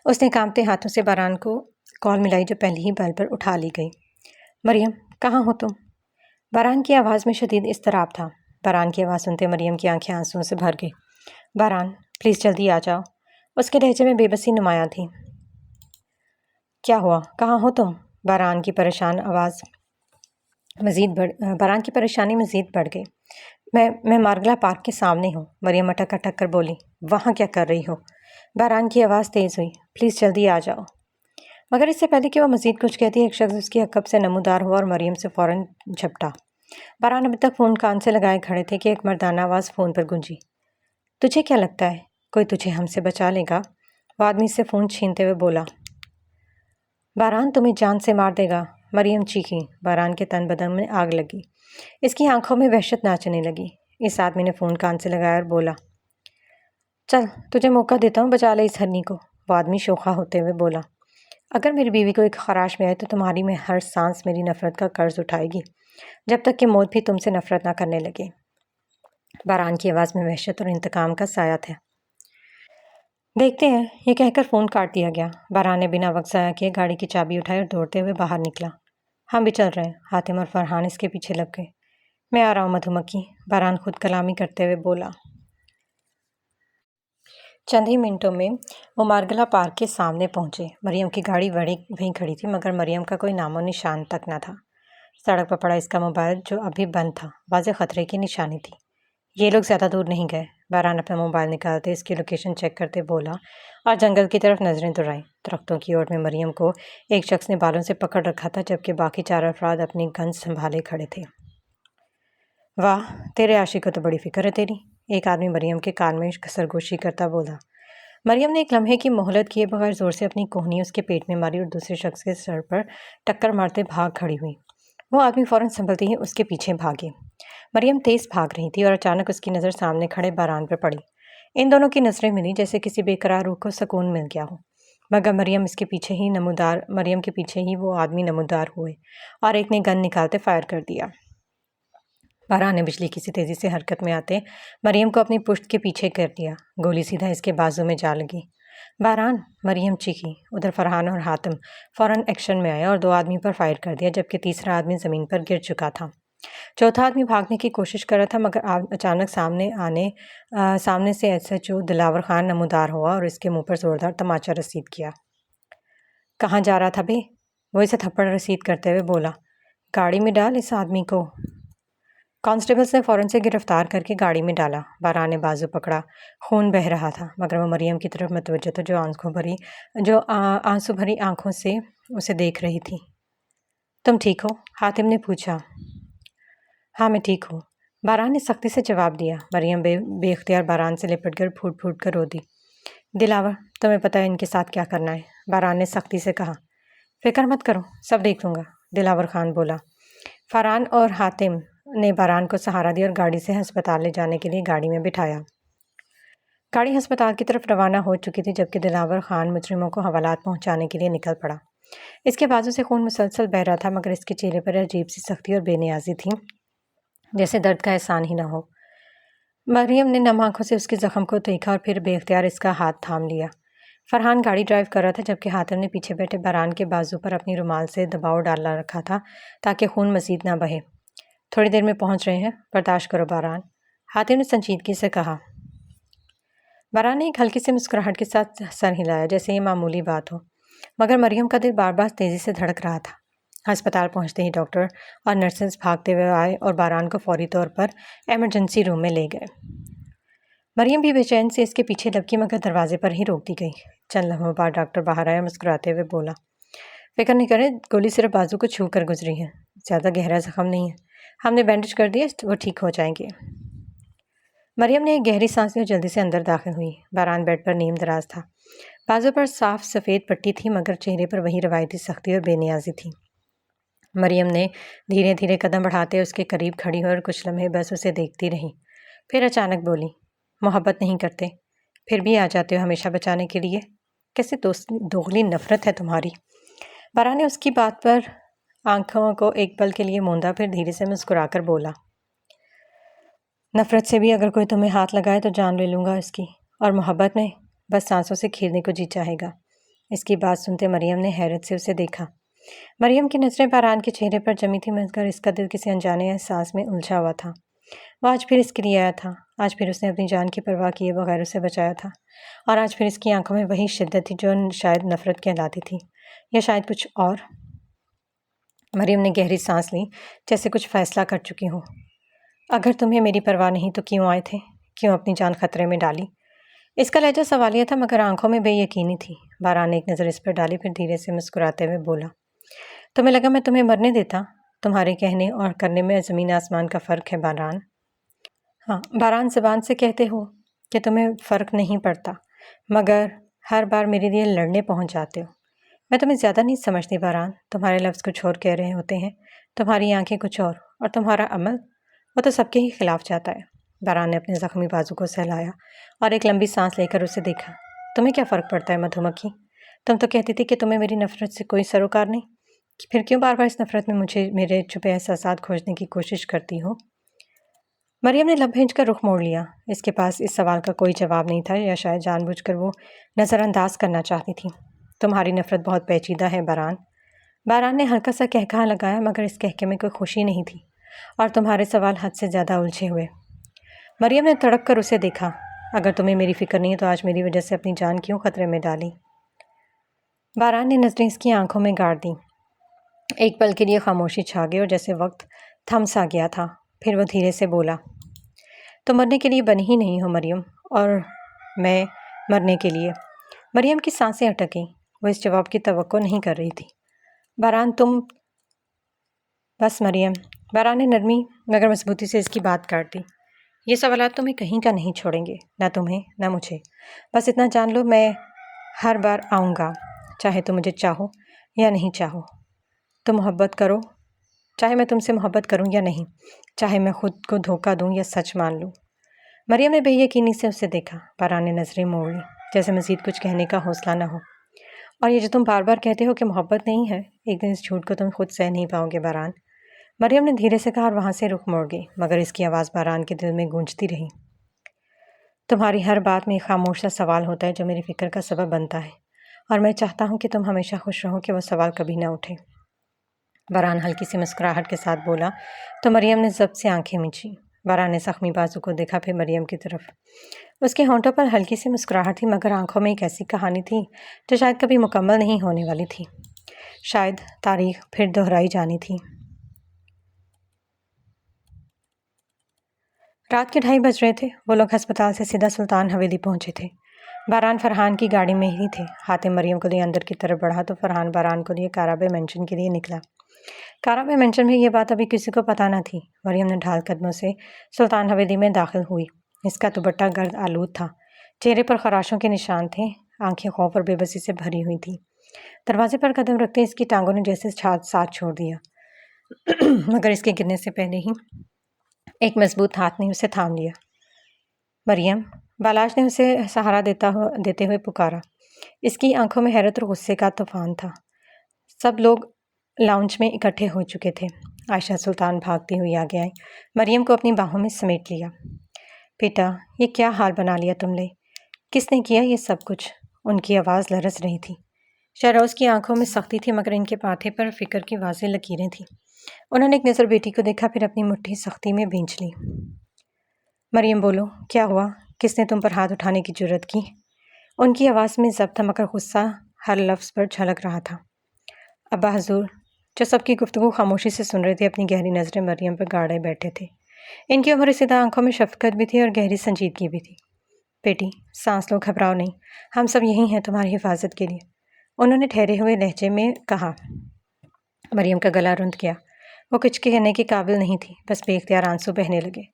उसने कांपते हाथों से बारान को कॉल मिलाई, जो पहले ही बेल पर उठा ली गई। मरियम, कहाँ हो तुम? बारान की आवाज़ में शदीद इज़्तिराब था। बारान की आवाज़ सुनते मरियम की आंखें आंसुओं से भर गई। बारान, प्लीज़ जल्दी आ जाओ। उसके लहजे में बेबसी नुमायां थी। क्या हुआ? कहाँ हो तुम? बारान की परेशानी मज़ीद बढ़ गई। मैं मार्गला पार्क के सामने हूँ। मरियम अटक अटक कर बोली। वहाँ क्या कर रही हो? बारान की आवाज़ तेज़ हुई। प्लीज़ जल्दी आ जाओ। मगर इससे पहले कि वह मज़ीद कुछ कहती, एक शख्स उसकी अकब से नमूदार हुआ और मरियम से फ़ौरन झपटा। बारान अभी तक फ़ोन कान से लगाए खड़े थे कि एक मर्दाना आवाज़ फ़ोन पर गूंजी। तुझे क्या लगता है कोई तुझे हमसे बचा लेगा? वो आदमी से फ़ोन छीनते हुए बोला। बारान तुम्हें जान से मार देगा, मरियम चीखी। बारान के तन बदन में आग लगी। इसकी आंखों में वहशत नाचने लगी। इस आदमी ने फ़ोन कान से लगाया और बोला, चल तुझे मौका देता हूँ, बचा ले इस हरनी को। वो आदमी शोखा होते हुए बोला, अगर मेरी बीवी को एक खराश में आए तो तुम्हारी में हर सांस मेरी नफ़रत का कर्ज उठाएगी, जब तक कि मौत भी तुमसे नफ़रत ना करने लगे। बारान की आवाज़ में वहशत और इंतकाम का साया था। देखते हैं, ये कहकर फ़ोन काट दिया गया। बारान ने बिना वक्त ज़ाया किए गाड़ी की चाबी उठाई और दौड़ते हुए बाहर निकला। हम भी चल रहे हैं। हातिम और फरहान इसके पीछे लग गए। मैं आ रहा हूँ मधुमक्खी, बारान खुद कलामी करते हुए बोला। चंद ही मिनटों में वो मार्गला पार्क के सामने पहुंचे। मरियम की गाड़ी वहीं खड़ी थी, मगर मरियम का कोई नामो निशान तक न था। सड़क पर पड़ा इसका मोबाइल, जो अभी बंद था, वाज़ेह खतरे की निशानी थी। ये लोग ज़्यादा दूर नहीं गए। बारान अपना मोबाइल निकालते इसकी लोकेशन चेक करते बोला और जंगल की तरफ नजरें दौड़ाई। दरख्तों की ओर में मरियम को एक शख्स ने बालों से पकड़ रखा था, जबकि बाकी 4 अफराद अपनी गन संभाले खड़े थे। वाह, तेरे आशिक को तो बड़ी फिक्र है तेरी, एक आदमी मरियम के कान में सरगोशी करता बोला। मरियम ने एक लम्हे की मोहलत किए बगैर ज़ोर से अपनी कोहनी उसके पेट में मारी और दूसरे शख्स के सर पर टक्कर मारते भाग खड़ी हुई। वो आदमी फ़ौरन संभलते ही उसके पीछे भागे। मरियम तेज़ भाग रही थी और अचानक उसकी नज़र सामने खड़े बारान पर पड़ी। इन दोनों की नज़रें मिली, जैसे किसी बेकरार रूह को सुकून मिल गया हो। मगर मरियम के पीछे ही वो आदमी नमूदार हुए और एक ने गन निकालते फायर कर दिया। बारान ने बिजली की सी तेज़ी से हरकत में आते मरियम को अपनी पुश्त के पीछे कर दिया। गोली सीधा इसके बाजू में जा लगी। बारान, मरियम चीखी। उधर फरहान और हातिम फ़ौरन एक्शन में आए और 2 आदमी पर फायर कर दिया, जबकि तीसरा आदमी ज़मीन पर गिर चुका था। चौथा आदमी भागने की कोशिश कर रहा था, मगर अचानक सामने से एसएचओ दिलावर खान नमूदार हुआ और इसके मुंह पर ज़ोरदार तमाचा रसीद किया। कहाँ जा रहा था बे? वो इसे थप्पड़ रसीद करते हुए बोला। गाड़ी में डाल इस आदमी को। कांस्टेबल्स ने फ़ौरन से गिरफ्तार करके गाड़ी में डाला। बारान ने बाजू पकड़ा, खून बह रहा था, मगर वो मरियम की तरफ मतवज्जो था, जो आंसू भरी आंखों से उसे देख रही थी। तुम ठीक हो? हातिम ने पूछा। हाँ, मैं ठीक हूँ। बारान ने सख्ती से जवाब दिया। मरियम बेख्तियार बारान से लिपट कर फूट फूट कर रो दी। दिलावर, तुम्हें पता है इनके साथ क्या करना है, बारान ने सख्ती से कहा। फिक्र मत करो, सब देख लूँगा, दिलावर खान बोला। फरहान और हातिम ने बारान को सहारा दिया और गाड़ी से अस्पताल ले जाने के लिए गाड़ी में बिठाया। गाड़ी अस्पताल की तरफ रवाना हो चुकी थी जबकि दिलावर खान मुजरिमों को हवालात पहुंचाने के लिए निकल पड़ा। इसके बाजू से खून मुसलसल बह रहा था मगर इसके चेहरे पर अजीब सी सख्ती और बेनियाजी थी, जैसे दर्द का एहसान ही ना हो। मरियम ने नम आंखों से उसके जख्म को देखा और फिर बेख्तियार इसका हाथ थाम लिया। फरहान गाड़ी ड्राइव कर रहा था जबकि हातिम ने पीछे बैठे बारान के बाजू पर अपनी रुमाल से दबाव डाला रखा था ताकि खून मजीद ना बहे। थोड़ी देर में पहुंच रहे हैं, बर्दाश्त करो बारान, हातिम ने संजीदगी से कहा। बारान ने एक हल्की सी मुस्कुराहट के साथ सर हिलाया जैसे ये मामूली बात हो, मगर मरियम का दिल बार बार तेज़ी से धड़क रहा था। अस्पताल पहुंचते ही डॉक्टर और नर्सेस भागते हुए आए और बारान को फौरी तौर पर एमरजेंसी रूम में ले गए। मरियम भी बेचैन से इसके पीछे लपकी मगर दरवाजे पर ही रोक दी गई। चंद लम्हों बाद डॉक्टर बाहर आया, मुस्कुराते हुए बोला, फिक्र नहीं करें, गोली सिर्फ बाजू को छू कर गुजरी है, ज़्यादा गहरा जख्म नहीं है, हमने बैंडेज कर दिया, वो ठीक हो जाएंगे। मरियम ने एक गहरी सांस ली और जल्दी से अंदर दाखिल हुई। बारान बेड पर नीम दराज था, बाजू पर साफ सफ़ेद पट्टी थी मगर चेहरे पर वही रवायती सख्ती और बेनियाजी थी। मरियम ने धीरे धीरे कदम बढ़ाते उसके करीब खड़ी हुई और कुछ लम्हे बस उसे देखती रही। फिर अचानक बोली, मोहब्बत नहीं करते, फिर भी आ जाते हो हमेशा बचाने के लिए, कैसे दोगली नफरत है तुम्हारी। बारान ने उसकी बात पर आंखों को एक पल के लिए मूंदा, फिर धीरे से मुस्कुराकर बोला, नफरत से भी अगर कोई तुम्हें हाथ लगाए तो जान ले लूँगा इसकी, और मोहब्बत में बस सांसों से खीरने को जी चाहेगा। इसकी बात सुनते मरियम ने हैरत से उसे देखा। मरियम की नज़रें बारान के चेहरे पर जमी थी मगर इसका दिल किसी अनजाने एहसास में उलझा हुआ था। वो आज फिर इसके लिए आया था, आज फिर उसने अपनी जान की परवाह किए बगैर उसे बचाया था, और आज फिर इसकी आंखों में वही शिद्दत थी जो शायद नफरत कहलाती थी, या शायद कुछ और। मरियम ने गहरी सांस ली, जैसे कुछ फैसला कर चुकी हो। अगर तुम्हें मेरी परवाह नहीं तो क्यों आए थे, क्यों अपनी जान खतरे में डाली। इसका लहजा सवालिया था मगर आंखों में बेयकीनी थी। बारान ने एक नज़र इस पर डाली, फिर धीरे से मुस्कुराते हुए बोला, तुम्हें लगा मैं तुम्हें मरने देता, तुम्हारे कहने और करने में ज़मीन आसमान का फ़र्क है बारान। हाँ, बारान, ज़बान से कहते हो कि तुम्हें फ़र्क नहीं पड़ता, मगर हर बार मेरे लिए लड़ने पहुंच जाते हो। मैं तुम्हें ज़्यादा नहीं समझती बारान, तुम्हारे लफ्ज़ कुछ और कह रहे होते हैं, तुम्हारी आंखें कुछ और तुम्हारा अमल वो तो सबके ही खिलाफ जाता है। बारान ने अपने ज़ख्मी बाजू को सहलाया और एक लंबी सांस लेकर उसे देखा। तुम्हें क्या फ़र्क पड़ता है मधुमक्खी, तुम तो कहती थी कि तुम्हें मेरी नफ़रत से कोई सरोकार नहीं, फिर क्यों बार बार इस नफ़रत में मुझे मेरे छुपे एहसासात खोजने की कोशिश करती हो। मरियम ने लब भींच कर रुख मोड़ लिया। इसके पास इस सवाल का कोई जवाब नहीं था, या शायद जानबूझकर वो नज़रअंदाज करना चाहती थी। तुम्हारी नफ़रत बहुत पेचीदा है बारान। बारान ने हल्का सा कहकहा लगाया मगर इस कहके में कोई खुशी नहीं थी, और तुम्हारे सवाल हद से ज़्यादा उलझे हुए। मरियम ने तड़प कर उसे देखा। अगर तुम्हें मेरी फ़िक्र नहीं है तो आज मेरी वजह से अपनी जान क्यों खतरे में डाली। बारान ने नज़रें इसकी आंखों में गाड़ दी। एक पल के लिए खामोशी छा गई और जैसे वक्त थम सा गया था। फिर वो धीरे से बोला, तो मरने के लिए बनी ही नहीं हो मरियम, और मैं मरने के लिए। मरियम की सांसें अटक गईं, वो इस जवाब की तवक्को नहीं कर रही थी। बारान तुम बस मरियम, बारान ने नरमी मगर मजबूती से इसकी बात काट दी। ये सवालात तुम्हें कहीं का नहीं छोड़ेंगे, ना तुम्हें ना मुझे। बस इतना जान लो, मैं हर बार आऊँगा, चाहे तुम मुझे चाहो या नहीं चाहो। तुम मोहब्बत करो, चाहे मैं तुमसे मोहब्बत करूं या नहीं, चाहे मैं खुद को धोखा दूं या सच मान लूं। मरियम ने बेयकीनी से उसे देखा। बारान ने नज़रें मोड़ ली, जैसे मज़ीद कुछ कहने का हौसला न हो। और ये जो तुम बार बार कहते हो कि मोहब्बत नहीं है, एक दिन इस झूठ को तुम खुद सह नहीं पाओगे बारान, मरियम ने धीरे से कहा और वहाँ से रुख मोड़ गई, मगर इसकी आवाज़ बारान के दिल में गूंजती रही। तुम्हारी हर बात में एक खामोश सा सवाल होता है जो मेरी फ़िक्र का सबब बनता है, और मैं चाहता हूँ कि तुम हमेशा खुश रहो कि वह सवाल कभी ना उठे। बारान हल्की सी मुस्कुराहट के साथ बोला, तो मरियम ने ज़ब्त से आंखें मींची। बारान ने ज़ख्मी बाजू को देखा, फिर मरियम की तरफ। उसके होंठों पर हल्की सी मुस्कुराहट थी मगर आंखों में एक ऐसी कहानी थी जो शायद कभी मुकम्मल नहीं होने वाली थी। शायद तारीख फिर दोहराई जानी थी। रात के 2:30 बज रहे थे। वो लोग अस्पताल से सीधा सुल्तान हवेली पहुंचे थे। बारान फरहान की गाड़ी में ही थे। हातिम मरियम को लिए अंदर की तरफ बढ़ा तो फरहान बारान को लिए काराबे मेंशन के लिए निकला। कारा में मेंशन में ये बात अभी किसी को पता न थी। मरियम ने ढाल कदमों से सुल्तान हवेली में दाखिल हुई। इसका दुपट्टा गर्द आलूद था, चेहरे पर खराशों के निशान थे, आंखें खौफ और बेबसी से भरी हुई थी। दरवाजे पर कदम रखते इसकी टांगों ने जैसे साथ छोड़ दिया मगर इसके गिरने से पहले ही एक मजबूत हाथ ने उसे थाम लिया। मरियम, बालाश ने उसे सहारा देते हुए पुकारा। इसकी आंखों में हैरत और गुस्से का तूफान था। सब लोग लाउंज में इकट्ठे हो चुके थे। आयशा सुल्तान भागती हुई आगे आई, मरियम को अपनी बाहों में समेट लिया। बेटा, ये क्या हाल बना लिया तुमने? किसने किया ये सब कुछ? उनकी आवाज़ लरस रही थी। शहरोज़ की आंखों में सख्ती थी मगर इनके माथे पर फिक्र की वाज़ेह लकीरें थीं। उन्होंने एक नज़र बेटी को देखा, फिर अपनी मुट्ठी सख्ती में भींच ली। मरियम, बोलो, क्या हुआ? किसने तुम पर हाथ उठाने की जुर्रत की? उनकी आवाज़ में ज़ब्त था मगर गुस्सा हर लफ्ज़ पर झलक रहा था। अब्बा हजूर, जो सबकी गुफ्तगू खामोशी से सुन रहे थे, अपनी गहरी नज़रें मरियम पर गाड़े बैठे थे। इनकी उम्र सीधा आंखों में शफकत भी थी और गहरी संजीदगी भी थी। बेटी, सांस लो, घबराओ नहीं, हम सब यहीं हैं तुम्हारी हिफाजत के लिए, उन्होंने ठहरे हुए लहजे में कहा। मरियम का गला रुंध गया। वो कुछ कहने के काबिल नहीं थी, बस बेख्तियार आंसू बहने लगे।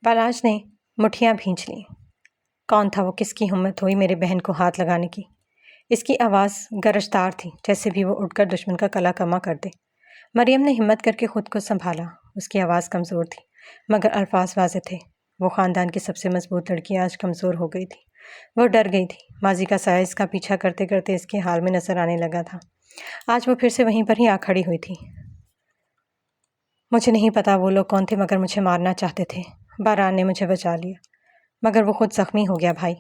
बालाज ने मुठियाँ भींच लीं। कौन था वो? किसकी हिम्मत हुई मेरे बहन को हाथ लगाने की? इसकी आवाज़ गरजदार थी, जैसे भी वो उठकर दुश्मन का कला कमा कर दे। मरियम ने हिम्मत करके खुद को संभाला। उसकी आवाज़ कमज़ोर थी मगर अल्फाज वाज़े थे। वो ख़ानदान की सबसे मजबूत लड़की आज कमज़ोर हो गई थी। वो डर गई थी। माजी का साया इसका पीछा करते करते इसके हाल में नज़र आने लगा था। आज वो फिर से वहीं पर ही आ खड़ी हुई थी। मुझे नहीं पता वो लोग कौन थे मगर मुझे मारना चाहते थे। बारान ने मुझे बचा लिया मगर वो खुद ज़ख्मी हो गया। भाई,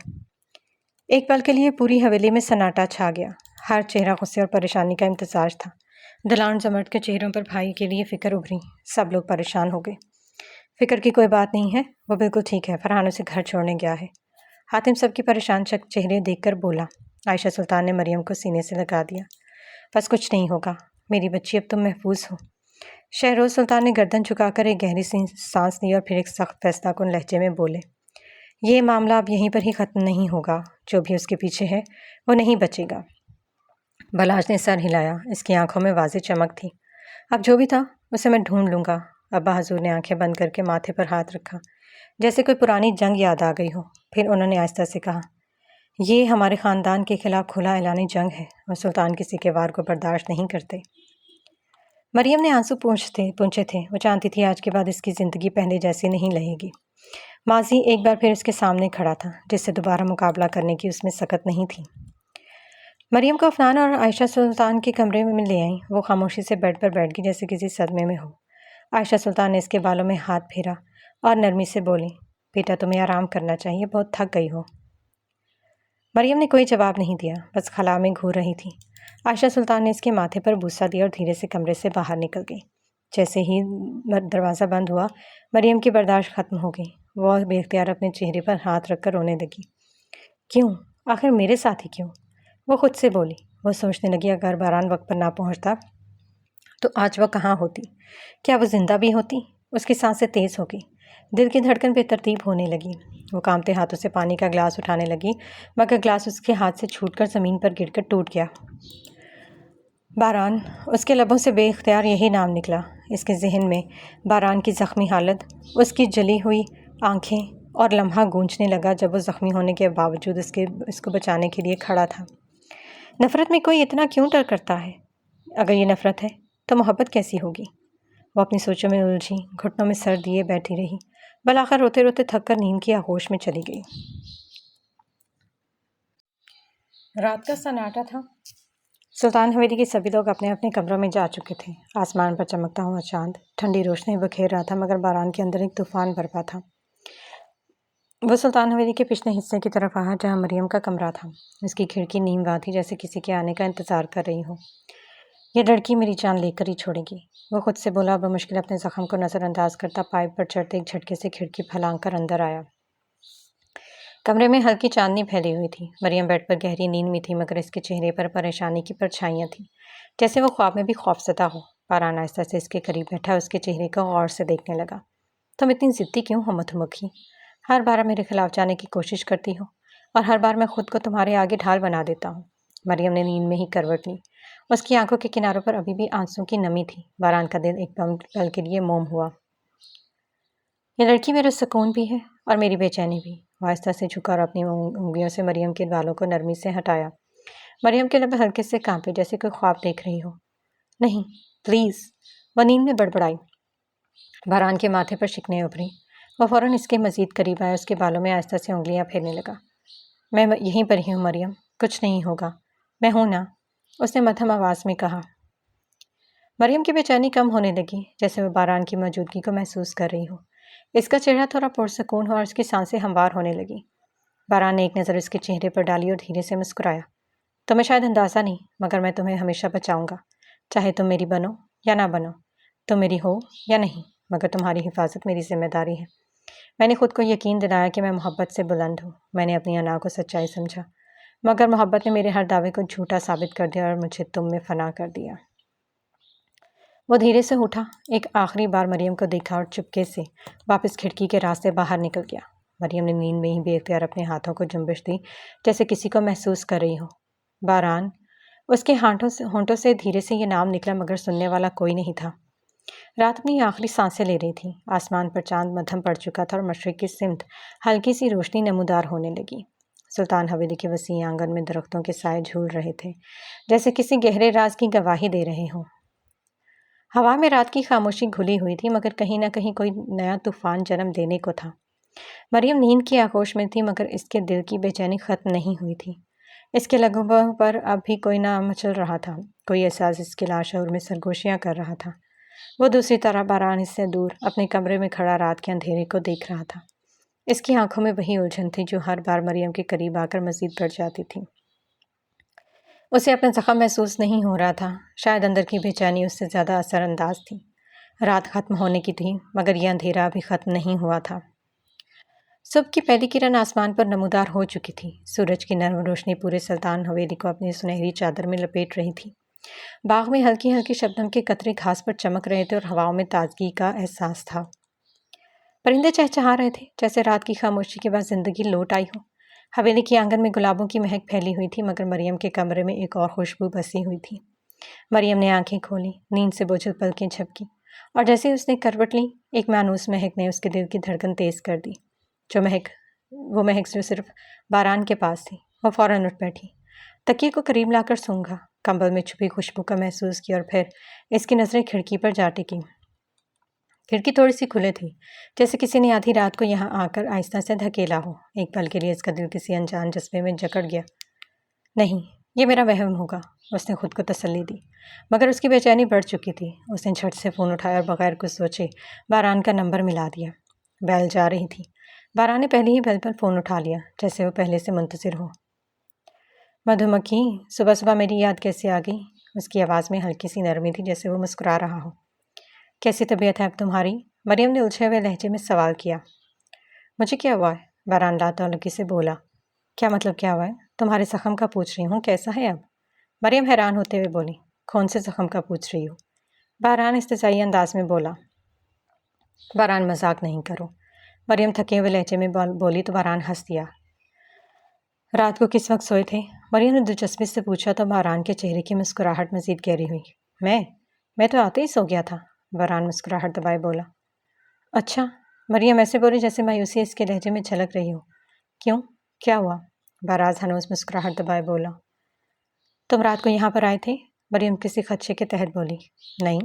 एक पल के लिए पूरी हवेली में सन्नाटा छा गया। हर चेहरा गुस्से और परेशानी का इम्तिजाज था। दलान जमट के चेहरों पर भाई के लिए फ़िक्र उभरी। सब लोग परेशान हो गए। फ़िक्र की कोई बात नहीं है, वो बिल्कुल ठीक है। फरहान उसे घर छोड़ने गया है। हातिम सबकी परेशान चेहरे देखकर बोला। आयशा सुल्तान ने मरियम को सीने से लगा दिया। बस कुछ नहीं होगा मेरी बच्ची, अब तुम महफूज हो। शहरोज़ सुल्तान ने गर्दन झुकाकर एक गहरी सी सांस ली और फिर एक सख्त फैसला कुन लहजे में बोले। ये मामला अब यहीं पर ही ख़त्म नहीं होगा। जो भी उसके पीछे है वो नहीं बचेगा। बलाज ने सर हिलाया। इसकी आंखों में वाज़ेह चमक थी। अब जो भी था उसे मैं ढूंढ लूँगा। अब्बा हजूर ने आंखें बंद करके माथे पर हाथ रखा, जैसे कोई पुरानी जंग याद आ गई हो। फिर उन्होंने आहिस्ता से कहा, ये हमारे ख़ानदान के खिलाफ खुला ऐलानी जंग है और सुल्तान किसी के वार को बर्दाश्त नहीं करते। मरियम ने आंसू पूंछे थे। वो जानती थी आज के बाद इसकी ज़िंदगी पहले जैसी नहीं रहेगी। माजी एक बार फिर उसके सामने खड़ा था, जिससे दोबारा मुकाबला करने की उसमें सकत नहीं थी। मरियम को अफनान और आयशा सुल्तान के कमरे में ले आई। वो खामोशी से बेड पर बैठ गई जैसे किसी सदमे में हो। आयशा सुल्तान ने इसके बालों में हाथ फेरा और नरमी से बोली, बेटा तुम्हें आराम करना चाहिए, बहुत थक गई हो। मरियम ने कोई जवाब नहीं दिया, बस खला में घूर रही थी। आयशा सुल्तान ने इसके माथे पर बूसा दिया और धीरे से कमरे से बाहर निकल गई। जैसे ही दरवाज़ा बंद हुआ, मरियम की बर्दाश्त ख़त्म हो गई। वह बेख्तियार अपने चेहरे पर हाथ रखकर रोने लगी। क्यों? आखिर मेरे साथ ही क्यों? वो खुद से बोली। वो सोचने लगी, अगर बारान वक्त पर ना पहुंचता तो आज वह कहाँ होती? क्या वो जिंदा भी होती? उसकी सांसें तेज़ हो गई, दिल की धड़कन बेतरतीब होने लगी। वो कांपते हाथों से पानी का ग्लास उठाने लगी मगर ग्लास उसके हाथ से छूटकर ज़मीन पर गिरकर टूट गया। बारान, उसके लबों से बेख्तियार यही नाम निकला। इसके जहन में बारान की ज़ख्मी हालत, उसकी जली हुई आंखें और लम्हा गूंजने लगा जब वो ज़ख्मी होने के बावजूद इसको बचाने के लिए खड़ा था। नफ़रत में कोई इतना क्यों डर करता है? अगर ये नफ़रत है तो मोहब्बत कैसी होगी? वो अपनी सोचों में उलझी, घुटनों में सर दिए बैठी रही। बलाखिर रोते रोते थक कर नींद की आगोश में चली गई। रात का सन्नाटा था। सुल्तान हवेली के सभी लोग अपने अपने कमरों में जा चुके थे। आसमान पर चमकता हुआ चांद ठंडी रोशनी बखेर रहा था मगर बारान के अंदर एक तूफान बरपा था। वो सुल्तान हवेली के पिछले हिस्से की तरफ आया जहाँ मरियम का कमरा था। उसकी खिड़की नीम थी, जैसे किसी के आने का इंतज़ार कर रही हो। यह लड़की मेरी जान लेकर ही छोड़ेगी, वो खुद से बोला। बमुश्किल अपने ज़ख्म को नज़रअंदाज करता पाइप पर चढ़ते एक झटके से खिड़की फैलांग कर अंदर आया। कमरे में हल्की चांदनी फैली हुई थी। मरियम बेड पर गहरी नींद में थी मगर इसके चेहरे पर परेशानी की परछाइयाँ थीं, जैसे वो ख्वाब में भी खौफज़दा हो। बारान आहिस्ता से इसके करीब बैठा, उसके चेहरे को गौर से देखने लगा। तुम इतनी ज़िद्दी क्यों हो मधुमक्खी? हर बार मेरे खिलाफ जाने की कोशिश करती हो और हर बार मैं खुद को तुम्हारे आगे ढाल बना देता हूँ। مریم نے نیند میں ہی کروٹ لی۔ اس کی آنکھوں کے کناروں پر ابھی بھی آنسوں کی نمی تھی۔ باران کا دل ایک پل کے لیے موم ہوا۔ یہ لڑکی میرا سکون بھی ہے اور میری بے چینی بھی۔ وہ آہستہ سے جھکا اور اپنی انگلیوں سے مریم کے بالوں کو نرمی سے ہٹایا۔ مریم کے لب ہلکے سے کانپے جیسے کوئی خواب دیکھ رہی ہو۔ نہیں پلیز، وہ نیند میں بڑبڑائی۔ باران کے ماتھے پر شکنیں ابھری۔ وہ فوراً اس کے مزید قریب آیا، اس کے بالوں میں آہستہ سے انگلیاں پھیرنے لگا۔ میں یہیں پر ہی ہوں مریم، کچھ نہیں ہوگا، میں ہوں نا، اس نے مدھم آواز میں کہا۔ مریم کی بے چینی کم ہونے لگی، جیسے وہ باران کی موجودگی کو محسوس کر رہی ہو۔ اس کا چہرہ تھوڑا پرسکون ہوا اور اس کی سانسیں ہموار ہونے لگیں۔ باران نے ایک نظر اس کے چہرے پر ڈالی اور دھیرے سے مسکرایا۔ تمہیں شاید اندازہ نہیں، مگر میں تمہیں ہمیشہ بچاؤں گا، چاہے تم میری بنو یا نہ بنو، تم میری ہو یا نہیں، مگر تمہاری حفاظت میری ذمہ داری ہے۔ میں نے خود کو یقین دلایا کہ میں محبت سے بلند ہوں۔ میں نے اپنی انا کو سچائی سمجھا، مگر محبت نے میرے ہر دعوے کو جھوٹا ثابت کر دیا اور مجھے تم میں فنا کر دیا۔ وہ دھیرے سے اٹھا، ایک آخری بار مریم کو دیکھا اور چپکے سے واپس کھڑکی کے راستے باہر نکل گیا۔ مریم نے نیند میں ہی بے اختیار اپنے ہاتھوں کو جنبش دی، جیسے کسی کو محسوس کر رہی ہو۔ باران، اس کے ہونٹوں سے دھیرے سے یہ نام نکلا، مگر سننے والا کوئی نہیں تھا۔ رات اپنی آخری سانسیں لے رہی تھی۔ آسمان پر چاند مدھم پڑ چکا تھا اور مشرق کی سمت ہلکی سی روشنی نمودار ہونے لگی۔ سلطان حویلی کے وسیع آنگن میں درختوں کے سائے جھول رہے تھے، جیسے کسی گہرے راز کی گواہی دے رہے ہوں۔ ہوا میں رات کی خاموشی گھلی ہوئی تھی، مگر کہیں نہ کہیں کوئی نیا طوفان جنم دینے کو تھا۔ مریم نیند کی آغوش میں تھی، مگر اس کے دل کی بے چینی ختم نہیں ہوئی تھی۔ اس کے لبوں پر اب بھی کوئی نام مچل رہا تھا، کوئی احساس اس کے لاشعور میں سرگوشیاں کر رہا تھا۔ وہ دوسری طرح باران اس سے دور اپنے کمرے میں کھڑا رات کے اندھیرے کو دیکھ رہا تھا۔ اس کی آنکھوں میں وہی الجھن تھی جو ہر بار مریم کے قریب آ کر مزید بڑھ جاتی تھی۔ اسے اپنا زخم محسوس نہیں ہو رہا تھا، شاید اندر کی بے چینی اس سے زیادہ اثر انداز تھی۔ رات ختم ہونے کی تھی، مگر یہ اندھیرا ابھی ختم نہیں ہوا تھا۔ صبح کی پہلی کرن آسمان پر نمودار ہو چکی تھی۔ سورج کی نرم روشنی پورے سلطان حویلی کو اپنی سنہری چادر میں لپیٹ رہی تھی۔ باغ میں ہلکی ہلکی شبنم کے قطرے گھاس پر چمک رہے تھے اور ہواؤں میں تازگی کا احساس تھا۔ پرندے چہچہا رہے تھے، جیسے رات کی خاموشی کے بعد زندگی لوٹ آئی ہو۔ حویلی کے آنگن میں گلابوں کی مہک پھیلی ہوئی تھی، مگر مریم کے کمرے میں ایک اور خوشبو بسی ہوئی تھی۔ مریم نے آنکھیں کھولی، نیند سے بوجھل پلکیں جھپکی، اور جیسے ہی اس نے کروٹ لی، ایک مانوس مہک نے اس کے دل کی دھڑکن تیز کر دی۔ وہ مہک جو صرف باران کے پاس تھی۔ وہ فوراً اٹھ بیٹھی، تکیے کو قریب لا کر سونگھا، کمبل میں چھپی خوشبو کا محسوس کیا، اور پھر اس کی نظریں کھڑکی پر جا ٹکیں۔ کھڑکی تھوڑی سی کھلے تھی، جیسے کسی نے آدھی رات کو یہاں آ کر آہستہ سے دھکیلا ہو۔ ایک پل کے لیے اس کا دل کسی انجان جذبے میں جکڑ گیا۔ نہیں، یہ میرا وہم ہوگا، اس نے خود کو تسلی دی، مگر اس کی بے چینی بڑھ چکی تھی۔ اس نے جھٹ سے فون اٹھایا اور بغیر کچھ سوچے باران کا نمبر ملا دیا۔ بیل جا رہی تھی۔ باران نے پہلے ہی بیل پر فون اٹھا لیا، جیسے وہ پہلے سے منتظر ہو۔ مدھو مکھی، صبح صبح میری یاد کیسے آ گئی؟ اس کی آواز میں ہلکی سی نرمی تھی، جیسے وہ مسکرا رہا ہو۔ کیسی طبیعت ہے اب تمہاری؟ مریم نے الجھے ہوئے لہجے میں سوال کیا۔ مجھے کیا ہوا ہے؟ باران لاتعلقی سے بولا۔ کیا مطلب کیا ہوا ہے؟ تمہارے زخم کا پوچھ رہی ہوں، کیسا ہے اب؟ مریم حیران ہوتے ہوئے بولی۔ کون سے زخم کا پوچھ رہی ہو؟ باران استحصائی انداز میں بولا۔ باران، مذاق نہیں کرو، مریم تھکے ہوئے لہجے میں بولی تو باران ہنس دیا۔ رات کو کس وقت سوئے تھے؟ مریم نے دلچسپی سے پوچھا تو باران کے چہرے کی مسکراہٹ مزید گہری ہوئی۔ میں تو آتے ہی سو گیا تھا، باران مسکراہٹ دبائے بولا۔ اچھا، مریم ایسے بولی جیسے مایوسی اس کے لہجے میں جھلک رہی ہو۔ کیوں؟ کیا ہوا؟ باراز ہنوز مسکراہٹ دبائے بولا۔ تم رات کو یہاں پر آئے تھے؟ مریم کسی خدشے کے تحت بولی۔ نہیں،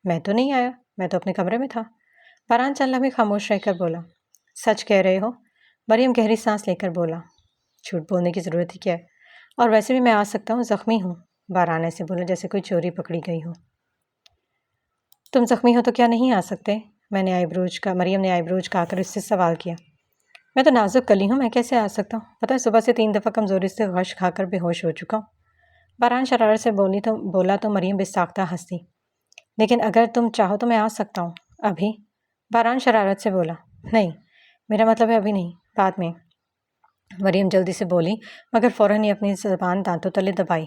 میں تو نہیں آیا، میں تو اپنے کمرے میں تھا، باران چند لمحے خاموش رہ کر بولا۔ سچ کہہ رہے ہو؟ مریم گہری سانس لے کر بولا۔ جھوٹ بولنے کی ضرورت ہی کیا ہے، اور ویسے بھی میں آ سکتا ہوں، زخمی ہوں، باران ایسے بولا جیسے کوئی چوری پکڑی گئی ہو۔ تم زخمی ہو تو کیا نہیں آ سکتے؟ مریم نے آئی بروج کھا کر اس سے سوال کیا۔ میں تو نازک کلی ہوں، میں کیسے آ سکتا ہوں؟ پتہ ہے صبح سے 3 دفعہ کمزوری سے غش کھا کر بے ہوش ہو چکا ہوں۔ باران شرارت سے بولا تو مریم بے ساختہ ہنسی۔ لیکن اگر تم چاہو تو میں آ سکتا ہوں، ابھی؟ باران شرارت سے بولا۔ نہیں، میرا مطلب ہے ابھی نہیں، بعد میں، مریم جلدی سے بولی، مگر فوراً ہی اپنی زبان دانتوں تلے دبائی۔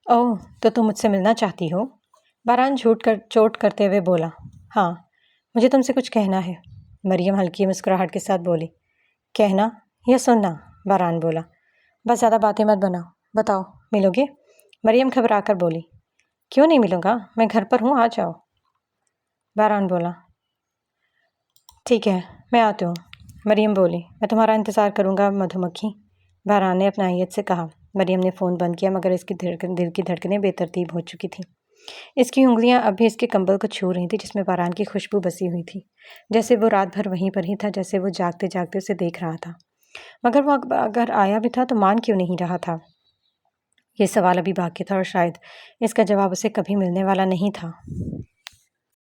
اوہ، تو تم مجھ سے ملنا چاہتی ہو؟ باران چوٹ کرتے ہوئے بولا۔ ہاں، مجھے تم سے کچھ کہنا ہے، مریم ہلکی مسکراہٹ کے ساتھ بولی۔ کہنا یا سننا؟ باران بولا۔ بس زیادہ باتیں مت بناؤ، بتاؤ ملو گے؟ مریم گھبرا کر بولی۔ کیوں نہیں ملوں گا، میں گھر پر ہوں، آ جاؤ۔ بہران بولا۔ ٹھیک ہے میں آتی ہوں۔ مریم بولی۔ میں تمہارا انتظار کروں گا مدھو مکھی، بہران نے اپنائیت سے کہا۔ مریم نے فون بند کیا مگر اس کی دل کی دھڑکنیں بے ترتیب ہو چکی تھیں۔ اس کی انگلیاں اب بھی اس کے کمبل کو چھو رہی تھیں جس میں بہران کی خوشبو بسی ہوئی تھی، جیسے وہ رات بھر وہیں پر ہی تھا، جیسے وہ جاگتے جاگتے اسے دیکھ رہا تھا۔ مگر وہ اگر آیا بھی تھا تو مان کیوں نہیں رہا تھا؟ یہ سوال ابھی باقی تھا اور شاید اس کا جواب اسے کبھی ملنے والا نہیں تھا۔